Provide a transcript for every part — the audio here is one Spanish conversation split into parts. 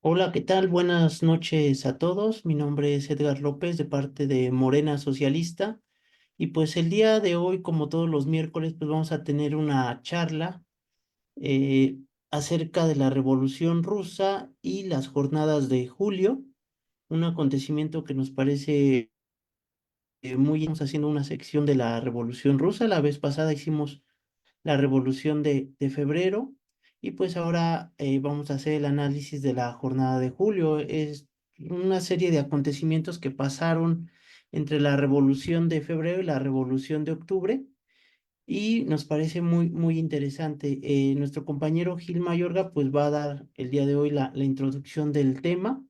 Hola, ¿qué tal? Buenas noches a todos. Mi nombre es Edgar López de parte de Morena Socialista y pues el día de hoy, como todos los miércoles, pues vamos a tener una charla eh, acerca de la Revolución Rusa y las jornadas de julio, un acontecimiento que nos parece estamos haciendo una sección de la Revolución Rusa. La vez pasada hicimos la Revolución de febrero y pues ahora vamos a hacer el análisis de la jornada de julio. Es una serie de acontecimientos que pasaron entre la Revolución de febrero y la Revolución de octubre y nos parece muy interesante. Nuestro compañero Gil Mayorga pues va a dar el día de hoy la introducción del tema.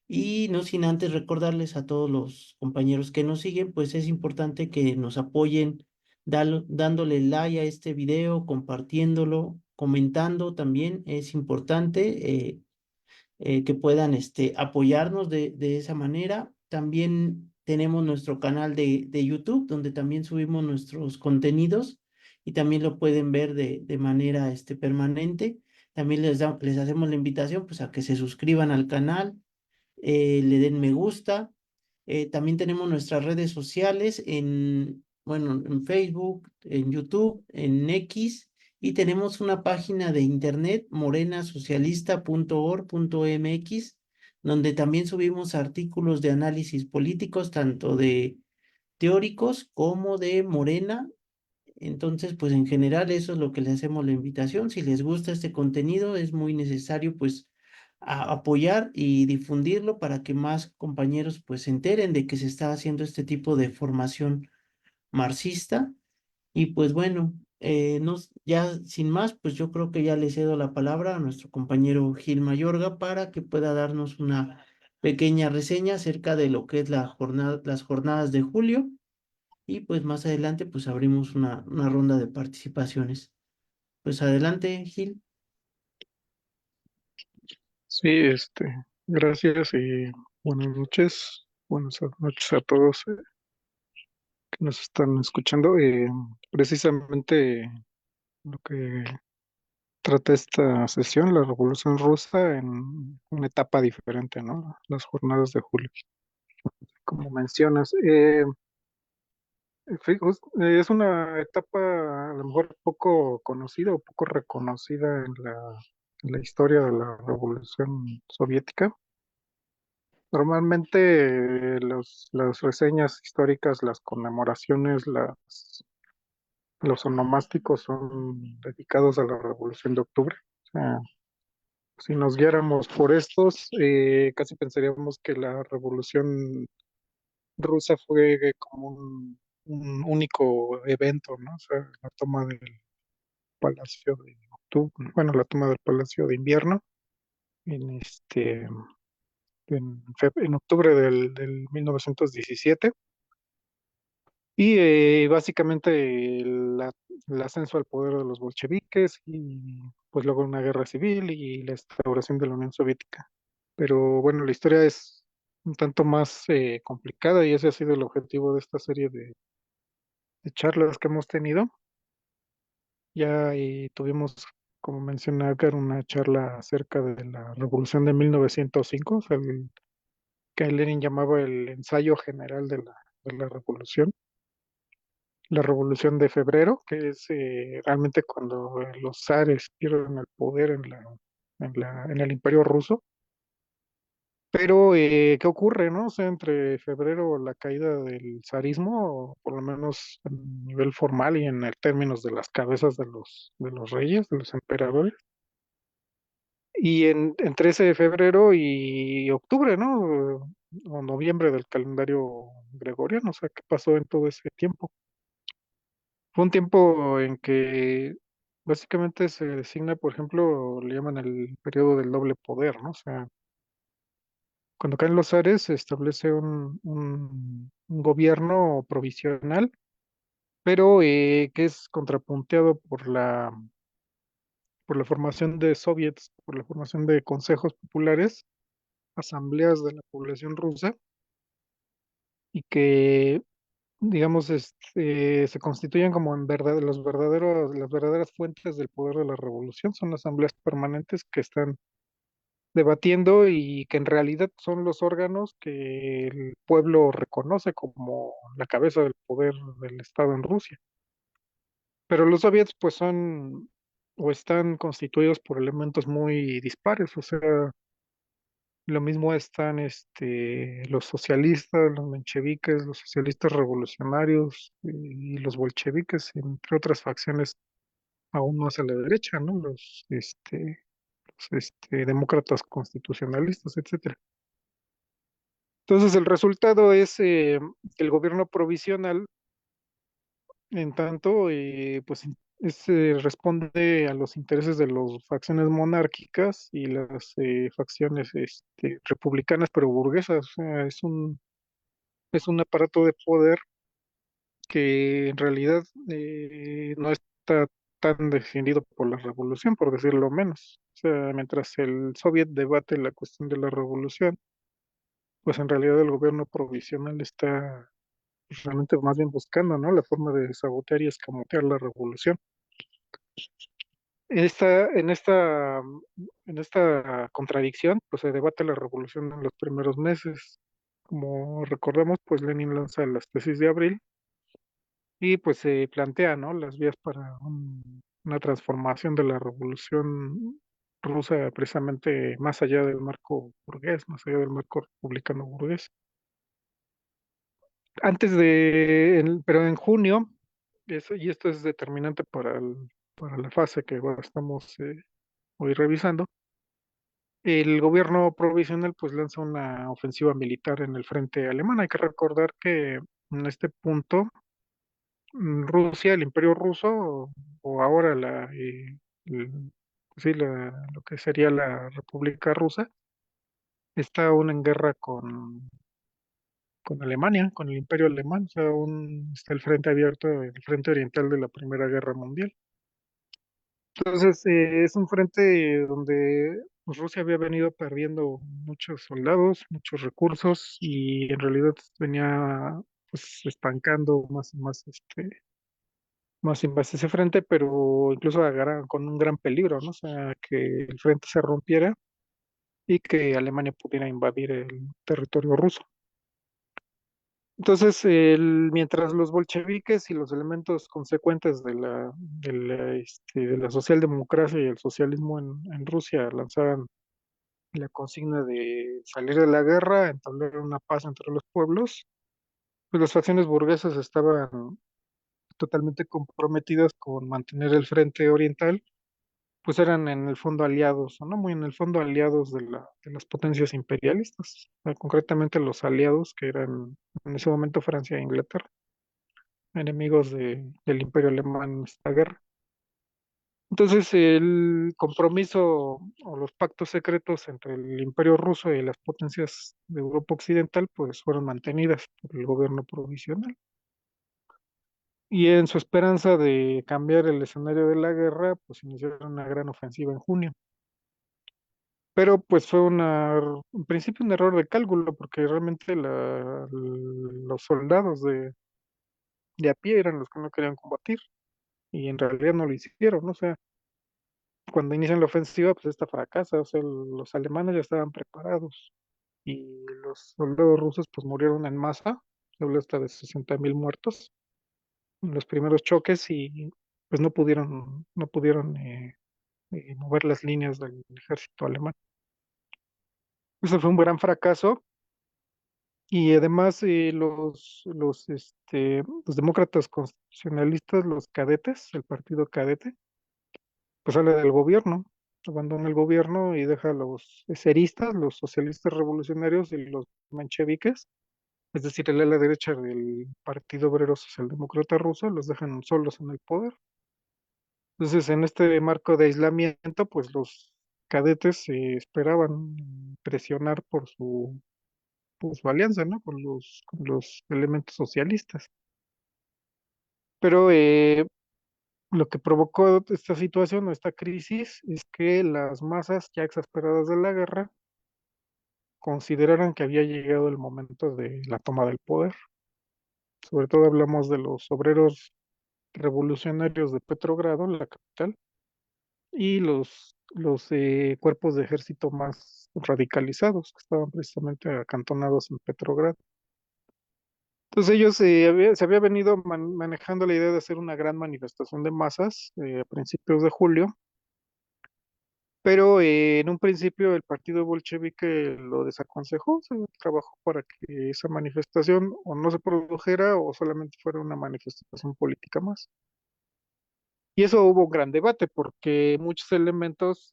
Y no sin antes recordarles a todos los compañeros que nos siguen, pues es importante que nos apoyen dándole like a este video, compartiéndolo, comentando también. Es importante que puedan apoyarnos de esa manera. También tenemos nuestro canal de YouTube, donde también subimos nuestros contenidos y también lo pueden ver de manera permanente. También les hacemos la invitación pues, a que se suscriban al canal, le den me gusta. También tenemos nuestras redes sociales bueno, en Facebook, en YouTube, en X, y tenemos una página de internet, morenasocialista.org.mx, donde también subimos artículos de análisis políticos, tanto de teóricos como de Morena. Entonces, pues en general eso es lo que le hacemos la invitación. Si les gusta este contenido, es muy necesario pues apoyar y difundirlo para que más compañeros pues se enteren de que se está haciendo este tipo de formación marxista. Y pues bueno, ya sin más, pues yo creo que ya le cedo la palabra a nuestro compañero Gil Mayorga para que pueda darnos una pequeña reseña acerca de lo que es las jornadas de julio y pues más adelante pues abrimos una ronda de participaciones. Pues adelante, Gil. Sí, gracias y buenas noches. Buenas noches a todos que nos están escuchando. Precisamente lo que trata esta sesión, la Revolución Rusa, en una etapa diferente, ¿no? Las jornadas de julio, como mencionas. Es una etapa a lo mejor poco conocida o poco reconocida en la historia de la Revolución Soviética. Normalmente las reseñas históricas, las conmemoraciones, los onomásticos son dedicados a la Revolución de Octubre. O sea, si nos guiáramos por estos, casi pensaríamos que la Revolución rusa fue como un único evento, ¿no? O sea, la toma del Palacio de Octubre, bueno, la toma del Palacio de Invierno en en octubre del 1917. Y básicamente el ascenso al poder de los bolcheviques y pues luego una guerra civil y la instauración de la Unión Soviética. Pero bueno, la historia es un tanto más complicada y ese ha sido el objetivo de esta serie de charlas que hemos tenido. Ya tuvimos, como menciona Edgar, una charla acerca de la Revolución de 1905, o sea, que Lenin llamaba el ensayo general de la revolución. La Revolución de Febrero, que es realmente cuando los zares pierden el poder en el Imperio Ruso. Pero, ¿qué ocurre, no? O sea, entre febrero, la caída del zarismo, o por lo menos a nivel formal y en el términos de las cabezas de los reyes, de los emperadores, y entre ese febrero y octubre, ¿no? O noviembre del calendario gregoriano, o sea, ¿qué pasó en todo ese tiempo? Fue un tiempo en que básicamente se designa, por ejemplo, le llaman el periodo del doble poder, ¿no? O sea, cuando caen los zares se establece un gobierno provisional, pero que es contrapunteado por la formación de soviets, por la formación de consejos populares, asambleas de la población rusa, y que digamos, se constituyen como en verdad las verdaderas fuentes del poder de la revolución, son asambleas permanentes que están debatiendo y que en realidad son los órganos que el pueblo reconoce como la cabeza del poder del Estado en Rusia. Pero los soviets pues son o están constituidos por elementos muy dispares, o sea, lo mismo están los socialistas, los mencheviques, los socialistas revolucionarios y los bolcheviques, entre otras facciones aún más a la derecha, ¿no? Los demócratas constitucionalistas, etcétera. Entonces el resultado es que el gobierno provisional, en tanto, responde a los intereses de las facciones monárquicas y las facciones republicanas, pero burguesas. O sea, es un aparato de poder que en realidad no está tan definido por la revolución, por decirlo menos. O sea, mientras el soviet debate la cuestión de la revolución, pues en realidad el gobierno provisional está pues, realmente más bien buscando, ¿no? La forma de sabotear y escamotear la revolución. En esta contradicción, pues se debate la revolución en los primeros meses. Como recordemos, pues Lenin lanza las tesis de abril y pues se plantea, ¿no? Las vías para una transformación de la revolución rusa precisamente más allá del marco burgués, más allá del marco republicano burgués. Pero en junio, y esto es determinante para la fase que ahora estamos hoy revisando, el gobierno provisional pues lanza una ofensiva militar en el frente alemán. Hay que recordar que en este punto Rusia, el Imperio Ruso, o ahora el- sí, lo que sería la República Rusa, está aún en guerra con Alemania, con el Imperio Alemán, o sea, aún está el frente abierto, el frente oriental de la Primera Guerra Mundial. Entonces, es un frente donde pues, Rusia había venido perdiendo muchos soldados, muchos recursos y en realidad venía pues estancando más y más ese frente, pero incluso con un gran peligro, ¿no? O sea, que el frente se rompiera y que Alemania pudiera invadir el territorio ruso. Entonces, mientras los bolcheviques y los elementos consecuentes de la socialdemocracia y el socialismo en Rusia lanzaban la consigna de salir de la guerra, entablar una paz entre los pueblos, pues las facciones burguesas estaban totalmente comprometidas con mantener el frente oriental, pues eran en el fondo aliados, o no muy en el fondo aliados de las potencias imperialistas, concretamente los aliados que eran en ese momento Francia e Inglaterra, enemigos del Imperio Alemán en esta guerra. Entonces, el compromiso o los pactos secretos entre el Imperio Ruso y las potencias de Europa Occidental, pues fueron mantenidas por el gobierno provisional. Y en su esperanza de cambiar el escenario de la guerra, pues iniciaron una gran ofensiva en junio. Pero pues fue en principio un error de cálculo, porque realmente los soldados de a pie eran los que no querían combatir, y en realidad no lo hicieron, ¿no? O sea, cuando inician la ofensiva, pues esta fracasa, o sea, los alemanes ya estaban preparados, y los soldados rusos pues murieron en masa, se habla hasta de 60.000 muertos en los primeros choques, y pues no pudieron mover las líneas del ejército alemán. Eso fue un gran fracaso. Y además los demócratas constitucionalistas, los cadetes, el partido cadete, pues sale del gobierno, abandona el gobierno y deja a los eseristas, los socialistas revolucionarios y los mencheviques, es decir, el ala derecha del Partido Obrero Socialdemócrata Ruso, los dejan solos en el poder. Entonces, en este marco de aislamiento, pues los cadetes esperaban presionar por su alianza, ¿no? Con los elementos socialistas. Pero lo que provocó esta situación o esta crisis es que las masas ya exasperadas de la guerra consideraron que había llegado el momento de la toma del poder. Sobre todo hablamos de los obreros revolucionarios de Petrogrado, la capital, y los los cuerpos de ejército más radicalizados, que estaban precisamente acantonados en Petrogrado. Entonces ellos se había venido manejando la idea de hacer una gran manifestación de masas a principios de julio, pero en un principio el partido bolchevique lo desaconsejó, se trabajó para que esa manifestación o no se produjera o solamente fuera una manifestación política más. Y eso hubo un gran debate porque muchos elementos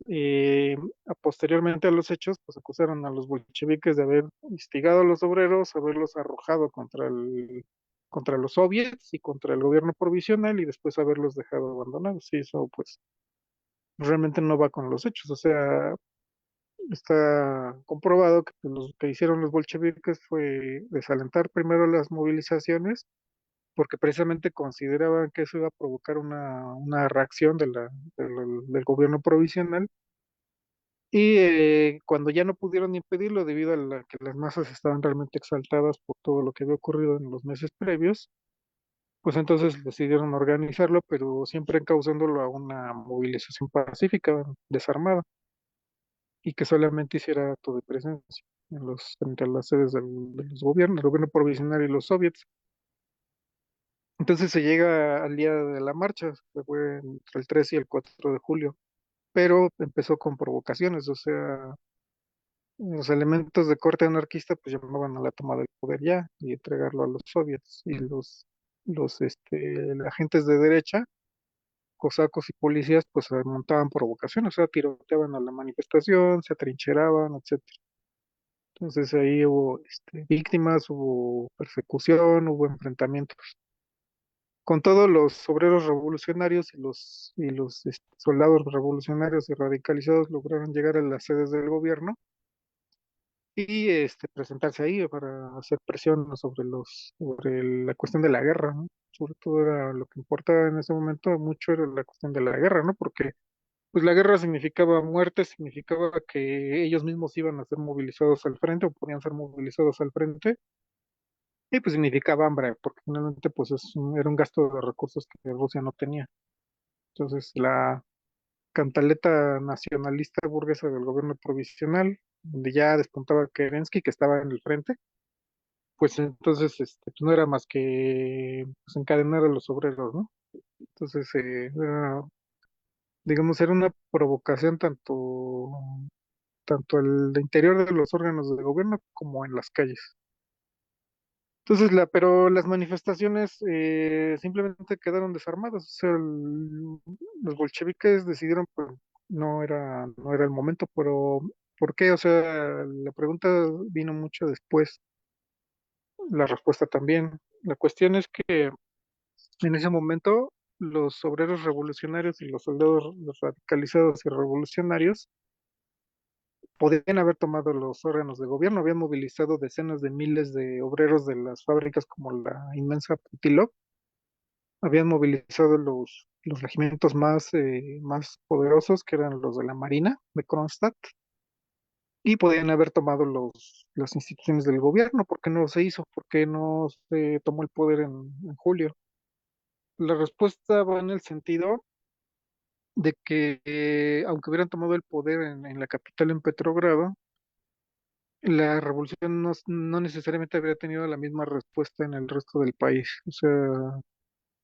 posteriormente a los hechos pues acusaron a los bolcheviques de haber instigado a los obreros, haberlos arrojado contra los soviets y contra el gobierno provisional y después haberlos dejado abandonados. Y eso pues realmente no va con los hechos. O sea, está comprobado que lo que hicieron los bolcheviques fue desalentar primero las movilizaciones porque precisamente consideraban que eso iba a provocar una reacción del gobierno provisional y cuando ya no pudieron impedirlo debido a que las masas estaban realmente exaltadas por todo lo que había ocurrido en los meses previos, pues entonces decidieron organizarlo, pero siempre encauzándolo a una movilización pacífica, desarmada, y que solamente hiciera acto de presencia frente a las sedes de los gobiernos, el gobierno provisional y los soviets. Entonces se llega al día de la marcha, que fue entre el 3 y el 4 de julio, pero empezó con provocaciones, o sea, los elementos de corte anarquista pues llamaban a la toma del poder ya y entregarlo a los soviets y los agentes de derecha, cosacos y policías pues montaban provocaciones, o sea, tiroteaban a la manifestación, se atrincheraban, etcétera. Entonces ahí hubo víctimas, hubo persecución, hubo enfrentamientos. Con todos los obreros revolucionarios y los soldados revolucionarios y radicalizados lograron llegar a las sedes del gobierno y presentarse ahí para hacer presión sobre la cuestión de la guerra, ¿no? Sobre todo era lo que importaba en ese momento, mucho era la cuestión de la guerra, ¿no? Porque pues la guerra significaba muerte, significaba que ellos mismos iban a ser movilizados al frente o podían ser movilizados al frente, y pues significaba hambre, porque finalmente pues era un gasto de recursos que Rusia no tenía. Entonces la cantaleta nacionalista burguesa del gobierno provisional, donde ya despuntaba Kerensky, que estaba en el frente, pues entonces pues no era más que pues, encadenar a los obreros, ¿no? Entonces, digamos, era una provocación tanto el interior de los órganos de gobierno como en las calles. Entonces, pero las manifestaciones simplemente quedaron desarmadas. O sea, los bolcheviques decidieron, pues, no era el momento, pero ¿por qué? O sea, la pregunta vino mucho después, la respuesta también. La cuestión es que en ese momento los obreros revolucionarios y los soldados los radicalizados y revolucionarios podían haber tomado los órganos de gobierno, habían movilizado decenas de miles de obreros de las fábricas como la inmensa Putilov, habían movilizado los regimientos más poderosos, que eran los de la Marina de Kronstadt, y podían haber tomado las instituciones del gobierno. ¿Por qué no se hizo? ¿Por qué no se tomó el poder en julio? La respuesta va en el sentido de que, aunque hubieran tomado el poder en la capital, en Petrogrado, la revolución no necesariamente habría tenido la misma respuesta en el resto del país. O sea,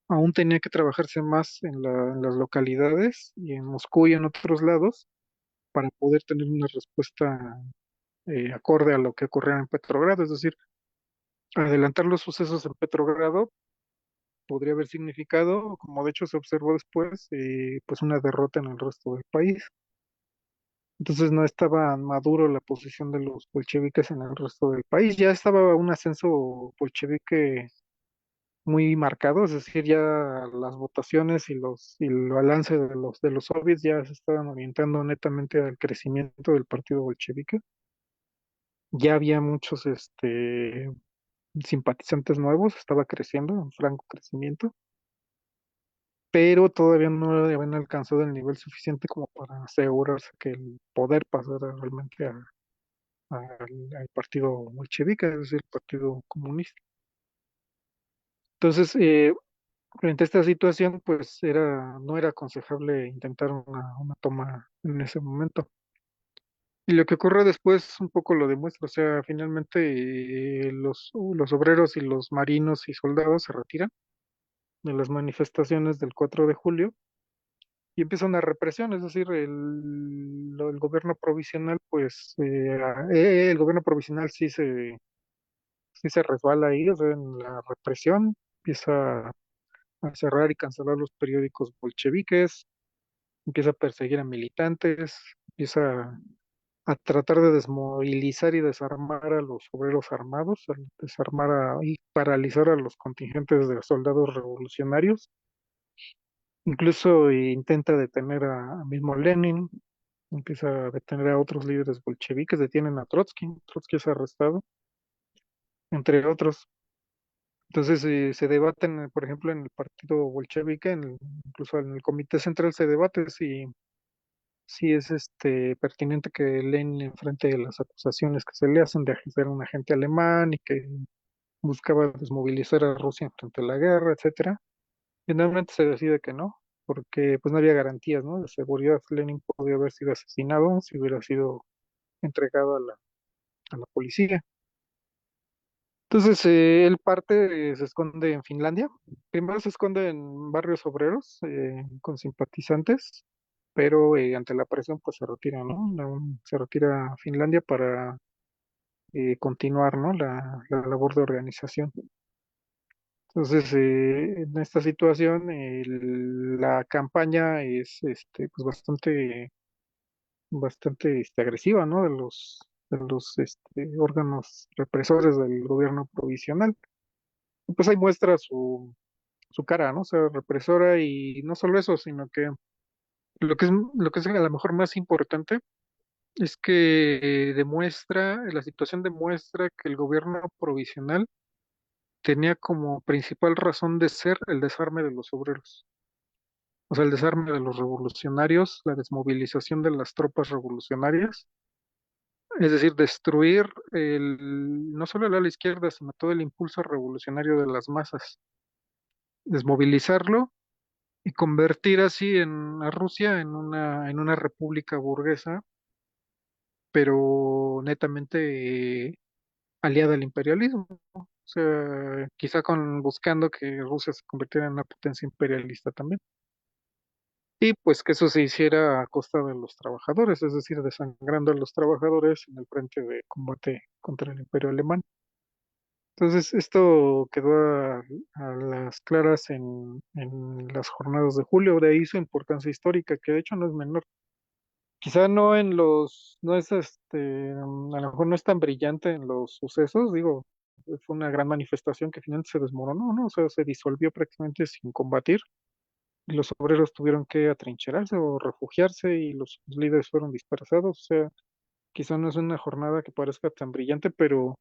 aún tenía que trabajarse más en las localidades y en Moscú y en otros lados para poder tener una respuesta acorde a lo que ocurría en Petrogrado. Es decir, adelantar los sucesos en Petrogrado podría haber significado, como de hecho se observó después, pues una derrota en el resto del país. Entonces no estaba maduro la posición de los bolcheviques en el resto del país. Ya estaba un ascenso bolchevique muy marcado, es decir, ya las votaciones y el balance de los soviets ya se estaban orientando netamente al crecimiento del partido bolchevique. Ya había muchos simpatizantes nuevos, estaba creciendo, en franco crecimiento, pero todavía no habían alcanzado el nivel suficiente como para asegurarse que el poder pasara realmente al partido bolchevique, es decir, el partido comunista. Entonces, Frente a esta situación, pues no era aconsejable intentar una toma en ese momento. Y lo que ocurre después un poco lo demuestra, o sea, finalmente los obreros y los marinos y soldados se retiran de las manifestaciones del 4 de julio y empieza una represión, es decir, el gobierno provisional, pues el gobierno provisional sí se resbala ahí, o sea, en la represión, empieza a cerrar y cancelar los periódicos bolcheviques, empieza a perseguir a militantes, empieza a tratar de desmovilizar y desarmar a los obreros armados, a y paralizar a los contingentes de soldados revolucionarios. Incluso intenta detener a mismo Lenin, empieza a detener a otros líderes bolcheviques, detienen a Trotsky, Trotsky es arrestado, entre otros. Entonces se debaten, por ejemplo, en el partido bolchevique, incluso en el comité central se debate si es pertinente que Lenin enfrente las acusaciones que se le hacen de ser un agente alemán y que buscaba desmovilizar a Rusia frente a la guerra, etcétera. Finalmente se decide que no, porque pues no había garantías, ¿no? De seguridad. Lenin podía haber sido asesinado si hubiera sido entregado a a la policía. Entonces él parte, se esconde en Finlandia. Primero se esconde en barrios obreros con simpatizantes, pero ante la presión pues se retira, ¿no? Se retira a Finlandia para continuar, ¿no? La labor de organización. Entonces, en esta situación, la campaña es pues bastante agresiva, ¿no? De los órganos represores del gobierno provisional. Y pues ahí muestra su cara, ¿no? O sea, represora y no solo eso, sino que lo que es a lo mejor más importante es que la situación demuestra que el gobierno provisional tenía como principal razón de ser el desarme de los obreros. O sea, el desarme de los revolucionarios, la desmovilización de las tropas revolucionarias, es decir, destruir no solo el ala izquierda, sino todo el impulso revolucionario de las masas, desmovilizarlo y convertir así a Rusia en una república burguesa, pero netamente aliada al imperialismo. O sea, quizá buscando que Rusia se convirtiera en una potencia imperialista también. Y pues que eso se hiciera a costa de los trabajadores, es decir, desangrando a los trabajadores en el frente de combate contra el imperio alemán. Entonces, esto quedó a las claras en las jornadas de julio, de ahí su importancia histórica, que de hecho no es menor. Quizá no no es a lo mejor no es tan brillante en los sucesos, digo, fue una gran manifestación que finalmente se desmoronó, ¿no? O sea, se disolvió prácticamente sin combatir. Los obreros tuvieron que atrincherarse o refugiarse y los líderes fueron dispersados. O sea, quizá no es una jornada que parezca tan brillante, pero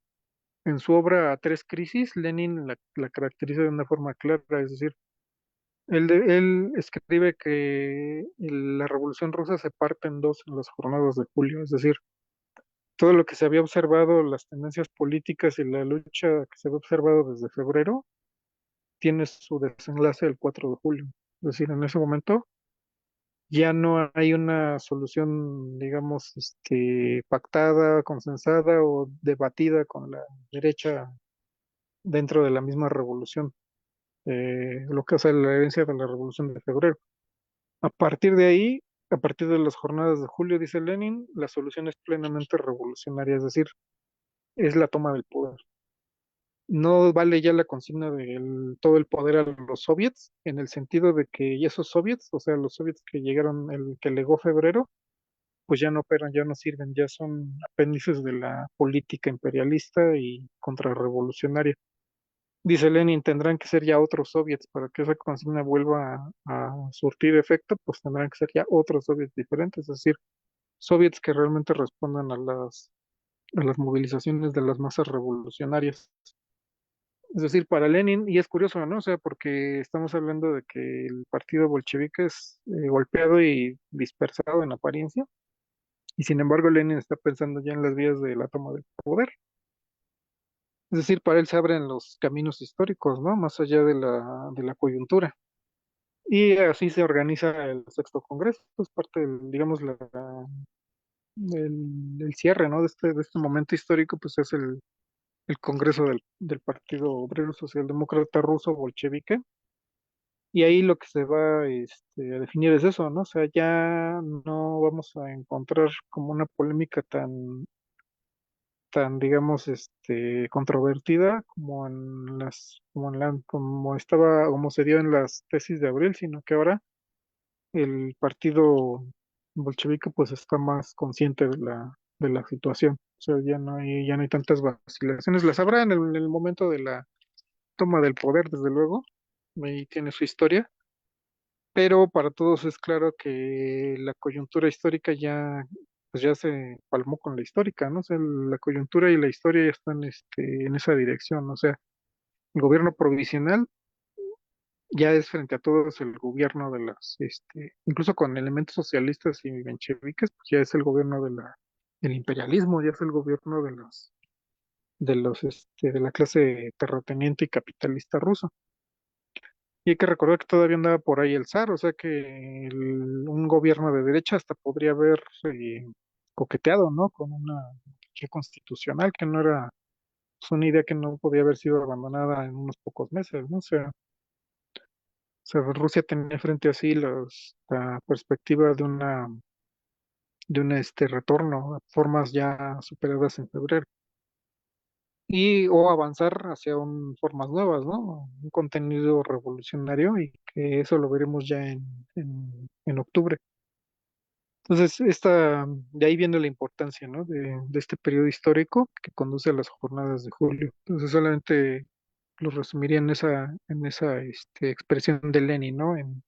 en su obra Tres Crisis, Lenin la caracteriza de una forma clara, es decir, él escribe que la Revolución Rusa se parte en dos en las jornadas de julio, es decir, todo lo que se había observado, las tendencias políticas y la lucha que se había observado desde febrero, tiene su desenlace el 4 de julio. Es decir, en ese momento ya no hay una solución, digamos, pactada, consensada o debatida con la derecha dentro de la misma revolución, lo que hace la herencia de la revolución de febrero. A partir de ahí, a partir de las jornadas de julio, dice Lenin, la solución es plenamente revolucionaria, es decir, es la toma del poder. No vale ya la consigna de todo el poder a los soviets, en el sentido de que esos soviets, o sea, los soviets que llegaron, el que legó febrero, pues ya no operan, ya no sirven, ya son apéndices de la política imperialista y contrarrevolucionaria. Dice Lenin, tendrán que ser ya otros soviets para que esa consigna vuelva a surtir efecto, pues tendrán que ser ya otros soviets diferentes, es decir, soviets que realmente respondan a a las movilizaciones de las masas revolucionarias. Es decir, para Lenin, y es curioso, ¿no? O sea, porque estamos hablando de que el partido bolchevique es golpeado y dispersado en apariencia, y sin embargo Lenin está pensando ya en las vías de la toma del poder. Es decir, para él se abren los caminos históricos, ¿no? Más allá de la coyuntura. Y así se organiza el sexto congreso, es parte del, digamos, el cierre, ¿no? De este momento histórico, pues es el congreso del Partido Obrero Socialdemócrata Ruso bolchevique. Y ahí lo que se va a definir es eso, ¿no? O sea, ya no vamos a encontrar como una polémica tan, digamos, controvertida como como estaba, como se dio en las tesis de abril, sino que ahora el partido bolchevique pues está más consciente de la situación. O sea, ya no hay tantas vacilaciones. Las habrá en el momento de la toma del poder, desde luego, ahí tiene su historia, pero para todos es claro que la coyuntura histórica pues ya se palmó con la histórica, ¿no? O sea, la coyuntura y la historia ya están en esa dirección. O sea, el gobierno provisional ya es frente a todos el gobierno incluso con elementos socialistas y mencheviques, pues ya es el gobierno del imperialismo, ya es el gobierno de la clase terrateniente y capitalista ruso. Y hay que recordar que todavía andaba por ahí el zar, o sea que un gobierno de derecha hasta podría haber coqueteado, ¿no? Con una monarquía constitucional que no era, es una idea que no podía haber sido abandonada en unos pocos meses, ¿no? O sea, Rusia tenía frente a sí la perspectiva de un retorno a formas ya superadas en febrero y o avanzar hacia formas nuevas, ¿no? Un contenido revolucionario y que eso lo veremos ya en octubre. Entonces, de ahí viene la importancia, ¿no? De este periodo histórico que conduce a las jornadas de julio. Entonces, solamente lo resumiría en esa expresión de Lenin, ¿no? En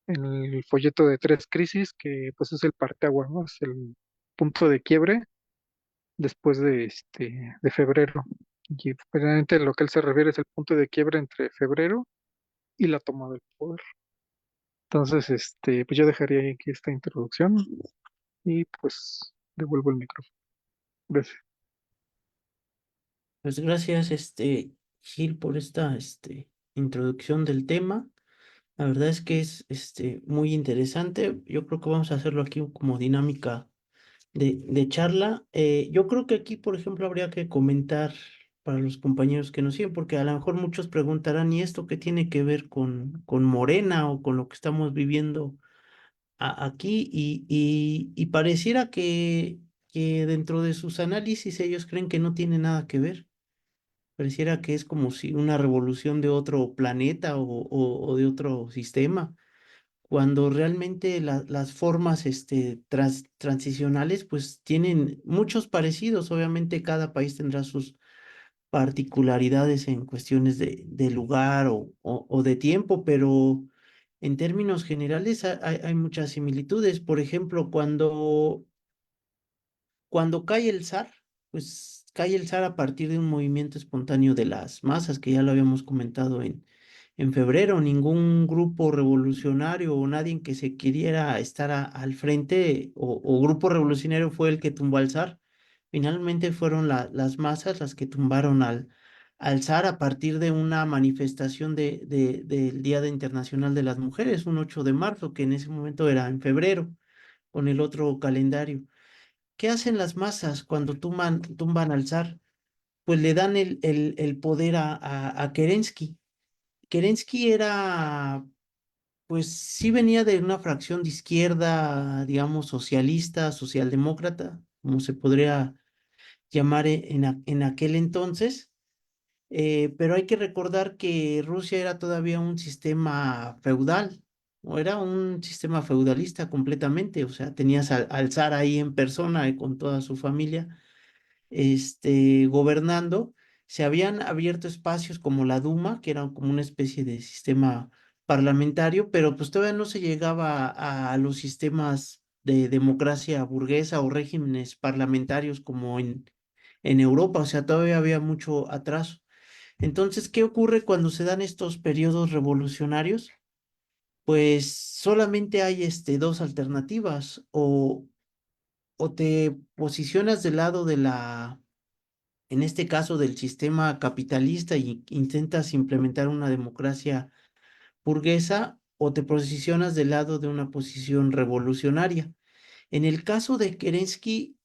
el folleto de tres crisis, que pues es el parteaguas, ¿no? Es el punto de quiebre después de febrero. Y realmente lo que él se refiere es el punto de quiebre entre febrero y la toma del poder. Entonces, pues yo dejaría ahí aquí esta introducción y pues devuelvo el micrófono. Gracias. Pues gracias, Gil, por esta, introducción del tema. La verdad es que es, muy interesante. Yo creo que vamos a hacerlo aquí como dinámica de charla. Yo creo que aquí, por ejemplo, habría que comentar para los compañeros que nos siguen, porque a lo mejor muchos preguntarán, ¿y esto qué tiene que ver con Morena o con lo que estamos viviendo aquí? Y pareciera que dentro de sus análisis ellos creen que no tiene nada que ver. Pareciera que es como si una revolución de otro planeta o de otro sistema, cuando realmente las formas transicionales pues tienen muchos parecidos. Obviamente cada país tendrá sus particularidades en cuestiones de lugar o de tiempo, pero en términos generales hay muchas similitudes. Por ejemplo, cuando cae el zar, pues cae el zar a partir de un movimiento espontáneo de las masas, que ya lo habíamos comentado en febrero. Ningún grupo revolucionario o nadie que se queriera estar al frente o grupo revolucionario fue el que tumbó al zar. Finalmente fueron las masas las que tumbaron al zar a partir de una manifestación del Internacional de las Mujeres, un 8 de marzo, que en ese momento era en febrero, con el otro calendario. ¿Qué hacen las masas cuando tumban al zar? Pues le dan el poder a Kerensky. Kerensky era, pues sí venía de una fracción de izquierda, digamos, socialista, socialdemócrata, como se podría llamar en aquel entonces. Pero hay que recordar que Rusia era todavía un sistema feudal, o era un sistema feudalista completamente. O sea, tenías al zar ahí en persona y con toda su familia gobernando. Se habían abierto espacios como la Duma, que era como una especie de sistema parlamentario, pero pues todavía no se llegaba a los sistemas de democracia burguesa o regímenes parlamentarios como en Europa. O sea, todavía había mucho atraso. Entonces, ¿qué ocurre cuando se dan estos periodos revolucionarios? Pues solamente hay dos alternativas: o te posicionas del lado en este caso del sistema capitalista y intentas implementar una democracia burguesa o te posicionas del lado de una posición revolucionaria. En el caso de Kerensky,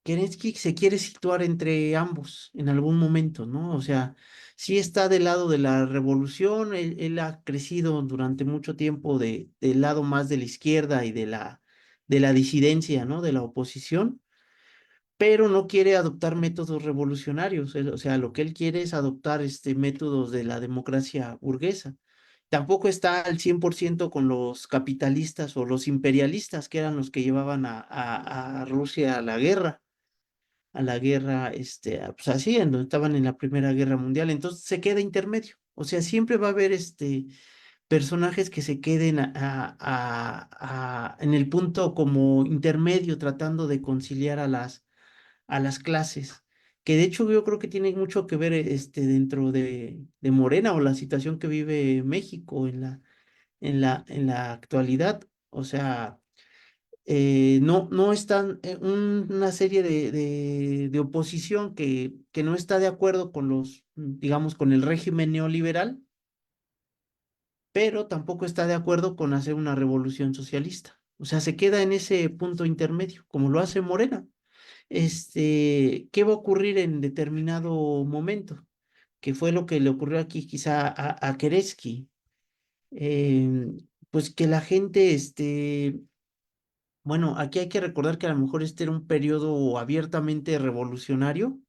Kerensky se quiere situar entre ambos en algún momento, ¿no? O sea, sí está del lado de la revolución, él ha crecido durante mucho tiempo del lado más de la izquierda y de la disidencia, ¿no? De la oposición, pero no quiere adoptar métodos revolucionarios, o sea, lo que él quiere es adoptar métodos de la democracia burguesa. Tampoco está al 100% con los capitalistas o los imperialistas, que eran los que llevaban a Rusia a la guerra, pues así, en donde estaban en la Primera Guerra Mundial. Entonces se queda intermedio. O sea, siempre va a haber personajes que se queden en el punto como intermedio, tratando de conciliar a las clases, que de hecho yo creo que tiene mucho que ver dentro de Morena o la situación que vive México en la actualidad. O sea, no están una serie de oposición que no está de acuerdo con digamos, con el régimen neoliberal, pero tampoco está de acuerdo con hacer una revolución socialista. O sea, se queda en ese punto intermedio, como lo hace Morena. ¿Qué va a ocurrir en determinado momento? Que fue lo que le ocurrió aquí quizá a Kerensky. Em, pues que la gente, bueno, aquí hay que recordar que a lo mejor este era un periodo abiertamente revolucionario.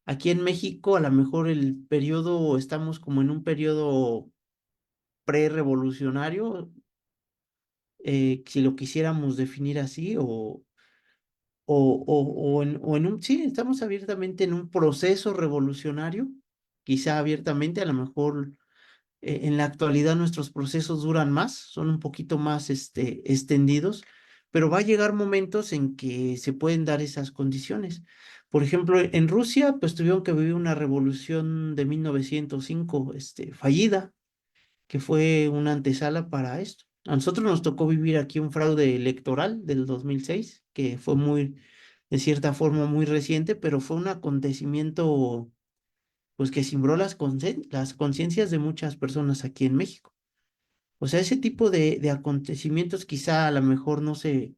Aquí en México, a lo mejor el periodo, estamos como en un periodo pre-revolucionario, si lo quisiéramos definir así, o en un, sí, estamos abiertamente en un proceso revolucionario, quizá abiertamente, a lo mejor en la actualidad nuestros procesos duran más, son un poquito más extendidos, pero va a llegar momentos en que se pueden dar esas condiciones. Por ejemplo, en Rusia, pues tuvieron que vivir una revolución de 1905, fallida, que fue una antesala para esto. A nosotros nos tocó vivir aquí un fraude electoral del 2006, que fue muy, de cierta forma, muy reciente, pero fue un acontecimiento, pues, que cimbró las conciencias de muchas personas aquí en México. O sea, ese tipo de acontecimientos quizá a lo mejor no se,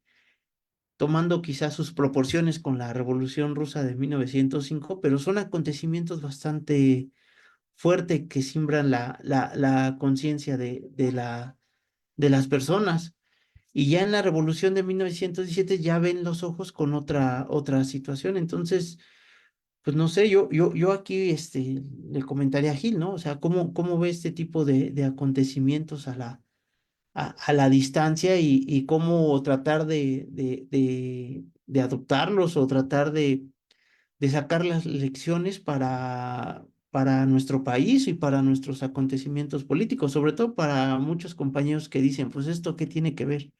tomando quizá sus proporciones con la Revolución Rusa de 1905, pero son acontecimientos bastante fuertes que simbran la conciencia de las personas. Y ya en la Revolución de 1917 ya ven los ojos con otra situación. Entonces, pues no sé, yo aquí le comentaría a Gil, ¿no? O sea, cómo ve este tipo de acontecimientos a la distancia y cómo tratar de adoptarlos o tratar de sacar las lecciones para nuestro país y para nuestros acontecimientos políticos, sobre todo para muchos compañeros que dicen, pues esto qué tiene que ver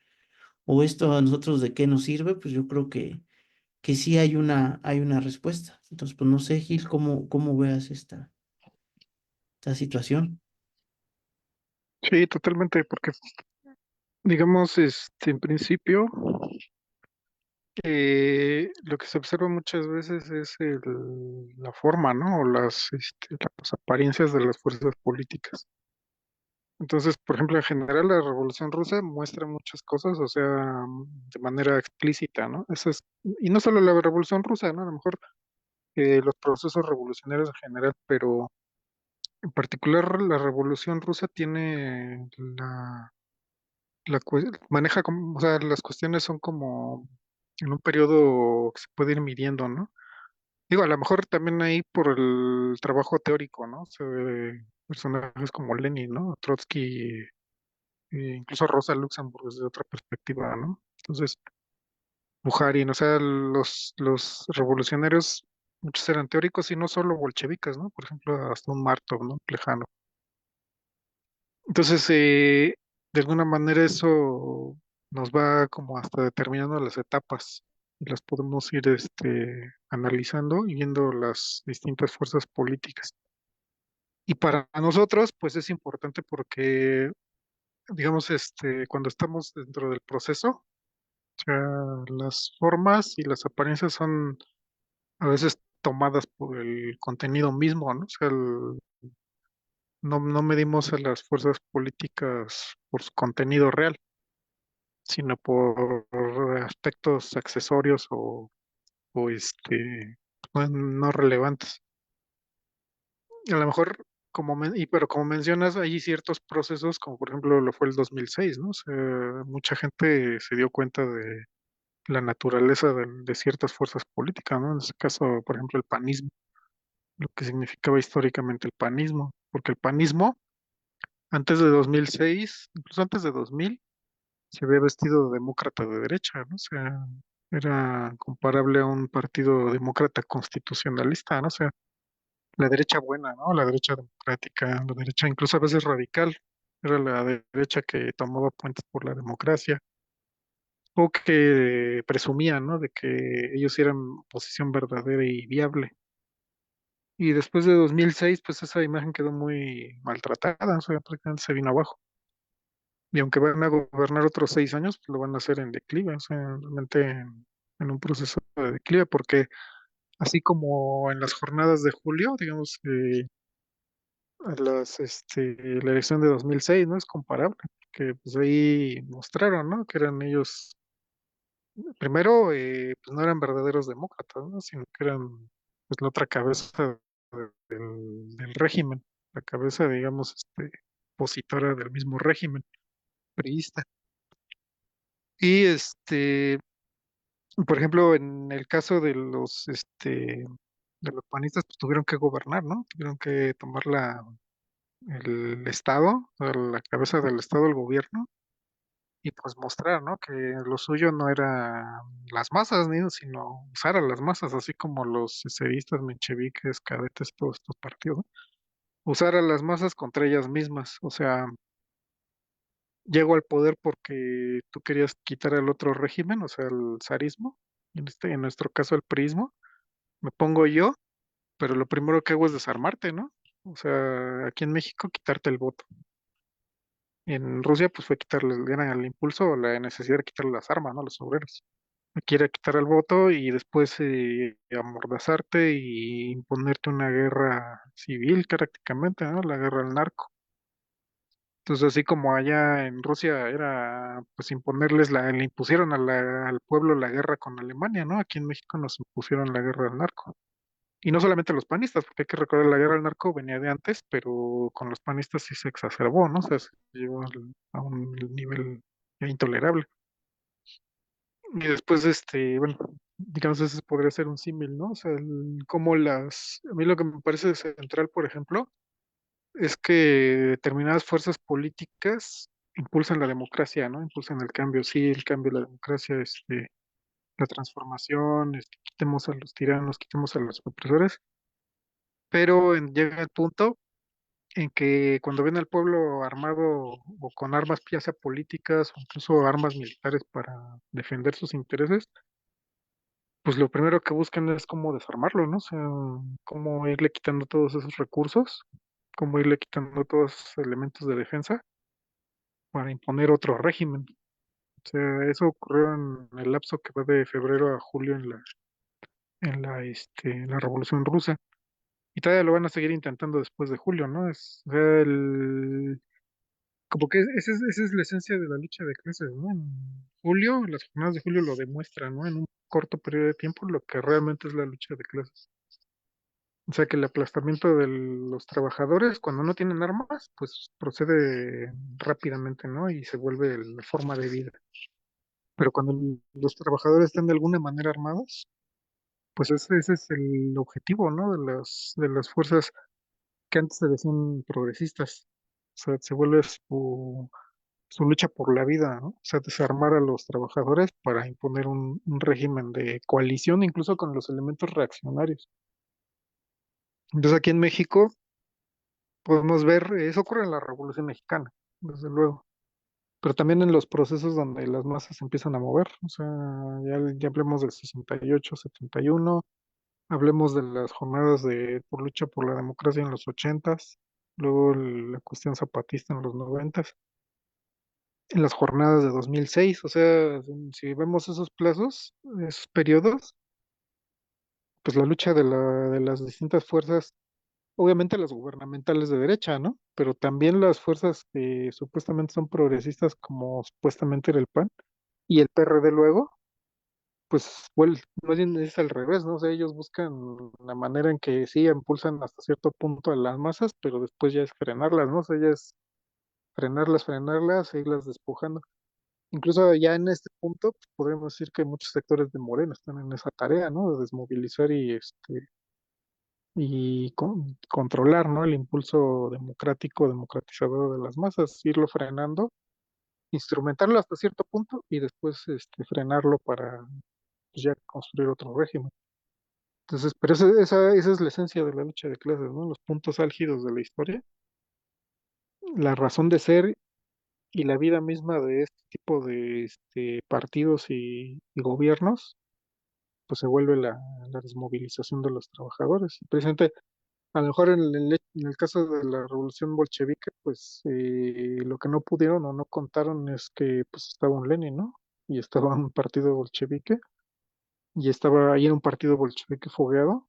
o esto a nosotros de qué nos sirve, pues yo creo que sí hay una respuesta. Entonces, pues no sé, Gil, cómo veas esta situación. Sí, totalmente, porque digamos, en principio, lo que se observa muchas veces es la forma, ¿no? O las apariencias de las fuerzas políticas. Entonces, por ejemplo, en general la Revolución Rusa muestra muchas cosas, o sea, de manera explícita, ¿no? Y no solo la Revolución Rusa, ¿no? A lo mejor los procesos revolucionarios en general, pero en particular la Revolución Rusa tiene maneja como, o sea, las cuestiones son como en un periodo que se puede ir midiendo, ¿no? Digo, a lo mejor también ahí por el trabajo teórico, ¿no? Se ve personajes como Lenin, ¿no? Trotsky, incluso Rosa Luxemburg desde otra perspectiva, ¿no? Entonces, Bukharin, o sea, los revolucionarios, muchos eran teóricos y no solo bolcheviques, ¿no? Por ejemplo, hasta un Martov, ¿no? Plejano. Entonces, de alguna manera eso nos va como hasta determinando las etapas y las podemos ir analizando y viendo las distintas fuerzas políticas. Y para nosotros, pues es importante porque, digamos, cuando estamos dentro del proceso, o sea, las formas y las apariencias son a veces tomadas por el contenido mismo, ¿no? O sea, no medimos a las fuerzas políticas por su contenido real, sino por aspectos accesorios o no relevantes. A lo mejor, pero como mencionas, hay ciertos procesos, como por ejemplo lo fue el 2006, ¿no? O sea, mucha gente se dio cuenta de la naturaleza de ciertas fuerzas políticas, ¿no? En este caso, por ejemplo, el panismo, lo que significaba históricamente el panismo, porque el panismo, antes de 2006, incluso antes de 2000, se había vestido de demócrata de derecha, ¿no? O sea, era comparable a un partido demócrata constitucionalista, ¿no? O sea, la derecha buena, ¿no? La derecha democrática, la derecha incluso a veces radical. Era la derecha que tomaba puentes por la democracia o que presumían, ¿no? De que ellos eran oposición verdadera y viable. Y después de 2006, pues esa imagen quedó muy maltratada, o sea, prácticamente se vino abajo. Y aunque van a gobernar otros 6 años, pues lo van a hacer en declive, o sea, realmente en un proceso de declive, porque así como en las jornadas de julio, digamos, la elección de 2006 no es comparable, que pues ahí mostraron, ¿no? Que eran ellos, primero, pues no eran verdaderos demócratas, ¿no? Sino que eran, pues, la otra cabeza del régimen, la cabeza, digamos, opositora del mismo régimen priista. Y por ejemplo, en el caso de los panistas, pues tuvieron que gobernar, ¿no? Tuvieron que tomar el Estado, la cabeza del Estado, el gobierno, y pues mostrar, ¿no? Que lo suyo no era las masas, ni sino usar a las masas, así como los eseístas, mencheviques, cadetes, todos estos partidos, ¿no? Usar a las masas contra ellas mismas. O sea, llego al poder porque tú querías quitar al otro régimen, o sea, el zarismo, en nuestro caso el priismo, me pongo yo, pero lo primero que hago es desarmarte, ¿no? O sea, aquí en México quitarte el voto. En Rusia, pues fue quitarle, era el impulso o la necesidad de quitarle las armas, ¿no? A los obreros. Quiere quitar el voto y después amordazarte y imponerte una guerra civil prácticamente, ¿no? La guerra al narco. Entonces, así como allá en Rusia era, pues le impusieron al pueblo la guerra con Alemania, ¿no? Aquí en México nos impusieron la guerra al narco. Y no solamente los panistas, porque hay que recordar la guerra al narco venía de antes, pero con los panistas sí se exacerbó, ¿no? O sea, se llevó a un nivel ya intolerable. Y después, bueno, digamos, ese podría ser un símil, ¿no? O sea, a mí lo que me parece central, por ejemplo, es que determinadas fuerzas políticas impulsan la democracia, ¿no? Impulsan el cambio, sí, el cambio, la democracia, la transformación, quitemos a los tiranos, quitemos a los opresores, pero llega el punto en que cuando ven al pueblo armado o con armas, ya sea políticas o incluso armas militares para defender sus intereses, pues lo primero que buscan es cómo desarmarlo, ¿no? O sea, cómo irle quitando todos esos recursos, cómo irle quitando todos esos elementos de defensa para imponer otro régimen. O sea, eso ocurrió en el lapso que va de febrero a julio en la Revolución Rusa. Y todavía lo van a seguir intentando después de julio, ¿no? O sea, como que esa es la esencia de la lucha de clases, ¿no? En julio, las jornadas de julio lo demuestran, ¿no? En un corto periodo de tiempo, lo que realmente es la lucha de clases. O sea que el aplastamiento de los trabajadores, cuando no tienen armas, pues procede rápidamente, ¿no? Y se vuelve la forma de vida. Pero cuando los trabajadores están de alguna manera armados, pues ese es el objetivo, ¿no? De las fuerzas que antes se decían progresistas. O sea, se vuelve su lucha por la vida, ¿no? O sea, desarmar a los trabajadores para imponer un régimen de coalición, incluso con los elementos reaccionarios. Entonces aquí en México podemos ver, eso ocurre en la Revolución Mexicana, desde luego, pero también en los procesos donde las masas se empiezan a mover, o sea, ya hablemos del 68, 71, hablemos de las jornadas por lucha por la democracia en los 80s, luego la cuestión zapatista en los 90s, en las jornadas de 2006, o sea, si vemos esos plazos, esos periodos, pues la lucha de las distintas fuerzas, obviamente las gubernamentales de derecha, ¿no? Pero también las fuerzas que supuestamente son progresistas, como supuestamente era el PAN y el PRD luego, pues más bien es al revés, ¿no? O sea, ellos buscan la manera en que sí impulsan hasta cierto punto a las masas, pero después ya es frenarlas, ¿no? O sea, ya es frenarlas, e irlas despojando. Incluso ya en este punto, pues, podríamos decir que muchos sectores de Morena están en esa tarea, ¿no? De desmovilizar y controlar, ¿no? El impulso democrático, democratizador de las masas, irlo frenando, instrumentarlo hasta cierto punto y después frenarlo para pues, ya construir otro régimen. Entonces, pero esa es la esencia de la lucha de clases, ¿no? Los puntos álgidos de la historia, la razón de ser y la vida misma de este tipo de partidos y gobiernos, pues se vuelve la desmovilización de los trabajadores. Y precisamente, a lo mejor en el caso de la revolución bolchevique, pues lo que no pudieron o no contaron es que pues estaba un Lenin, ¿no? Y estaba un partido bolchevique, y estaba ahí en un partido bolchevique fogueado,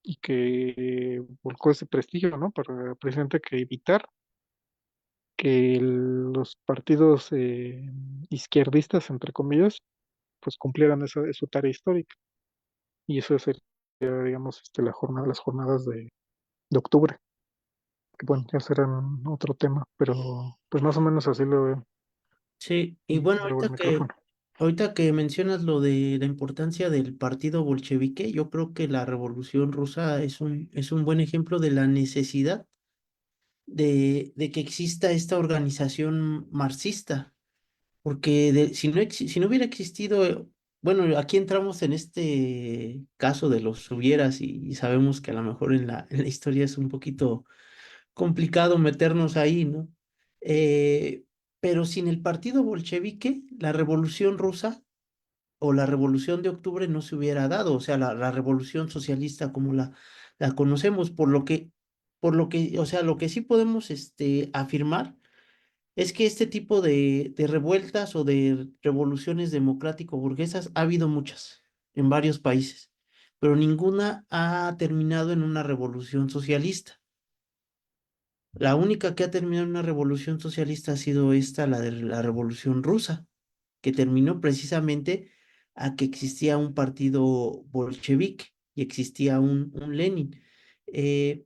y que volcó ese prestigio, ¿no? Para precisamente que evitar que los partidos izquierdistas, entre comillas, pues cumplieran su tarea histórica. Y eso sería, digamos, las jornadas de octubre, que bueno, ya serán otro tema, pero pues más o menos así lo veo. Sí, y Y te bueno, debo el micrófono. ahorita que mencionas lo de la importancia del partido bolchevique, yo creo que la Revolución Rusa es un buen ejemplo de la necesidad de que exista esta organización marxista, porque si no hubiera existido, bueno, aquí entramos en este caso de los hubieras y sabemos que a lo mejor en la historia es un poquito complicado meternos ahí, ¿no? Eh, pero sin el partido bolchevique, la Revolución Rusa o la Revolución de Octubre no se hubiera dado, o sea, la Revolución Socialista como la conocemos, o sea, lo que sí podemos afirmar es que este tipo de revueltas o de revoluciones democrático-burguesas ha habido muchas en varios países, pero ninguna ha terminado en una revolución socialista. La única que ha terminado en una revolución socialista ha sido esta, la de la Revolución Rusa, que terminó precisamente a que existía un partido bolchevique y existía un Lenin. Eh,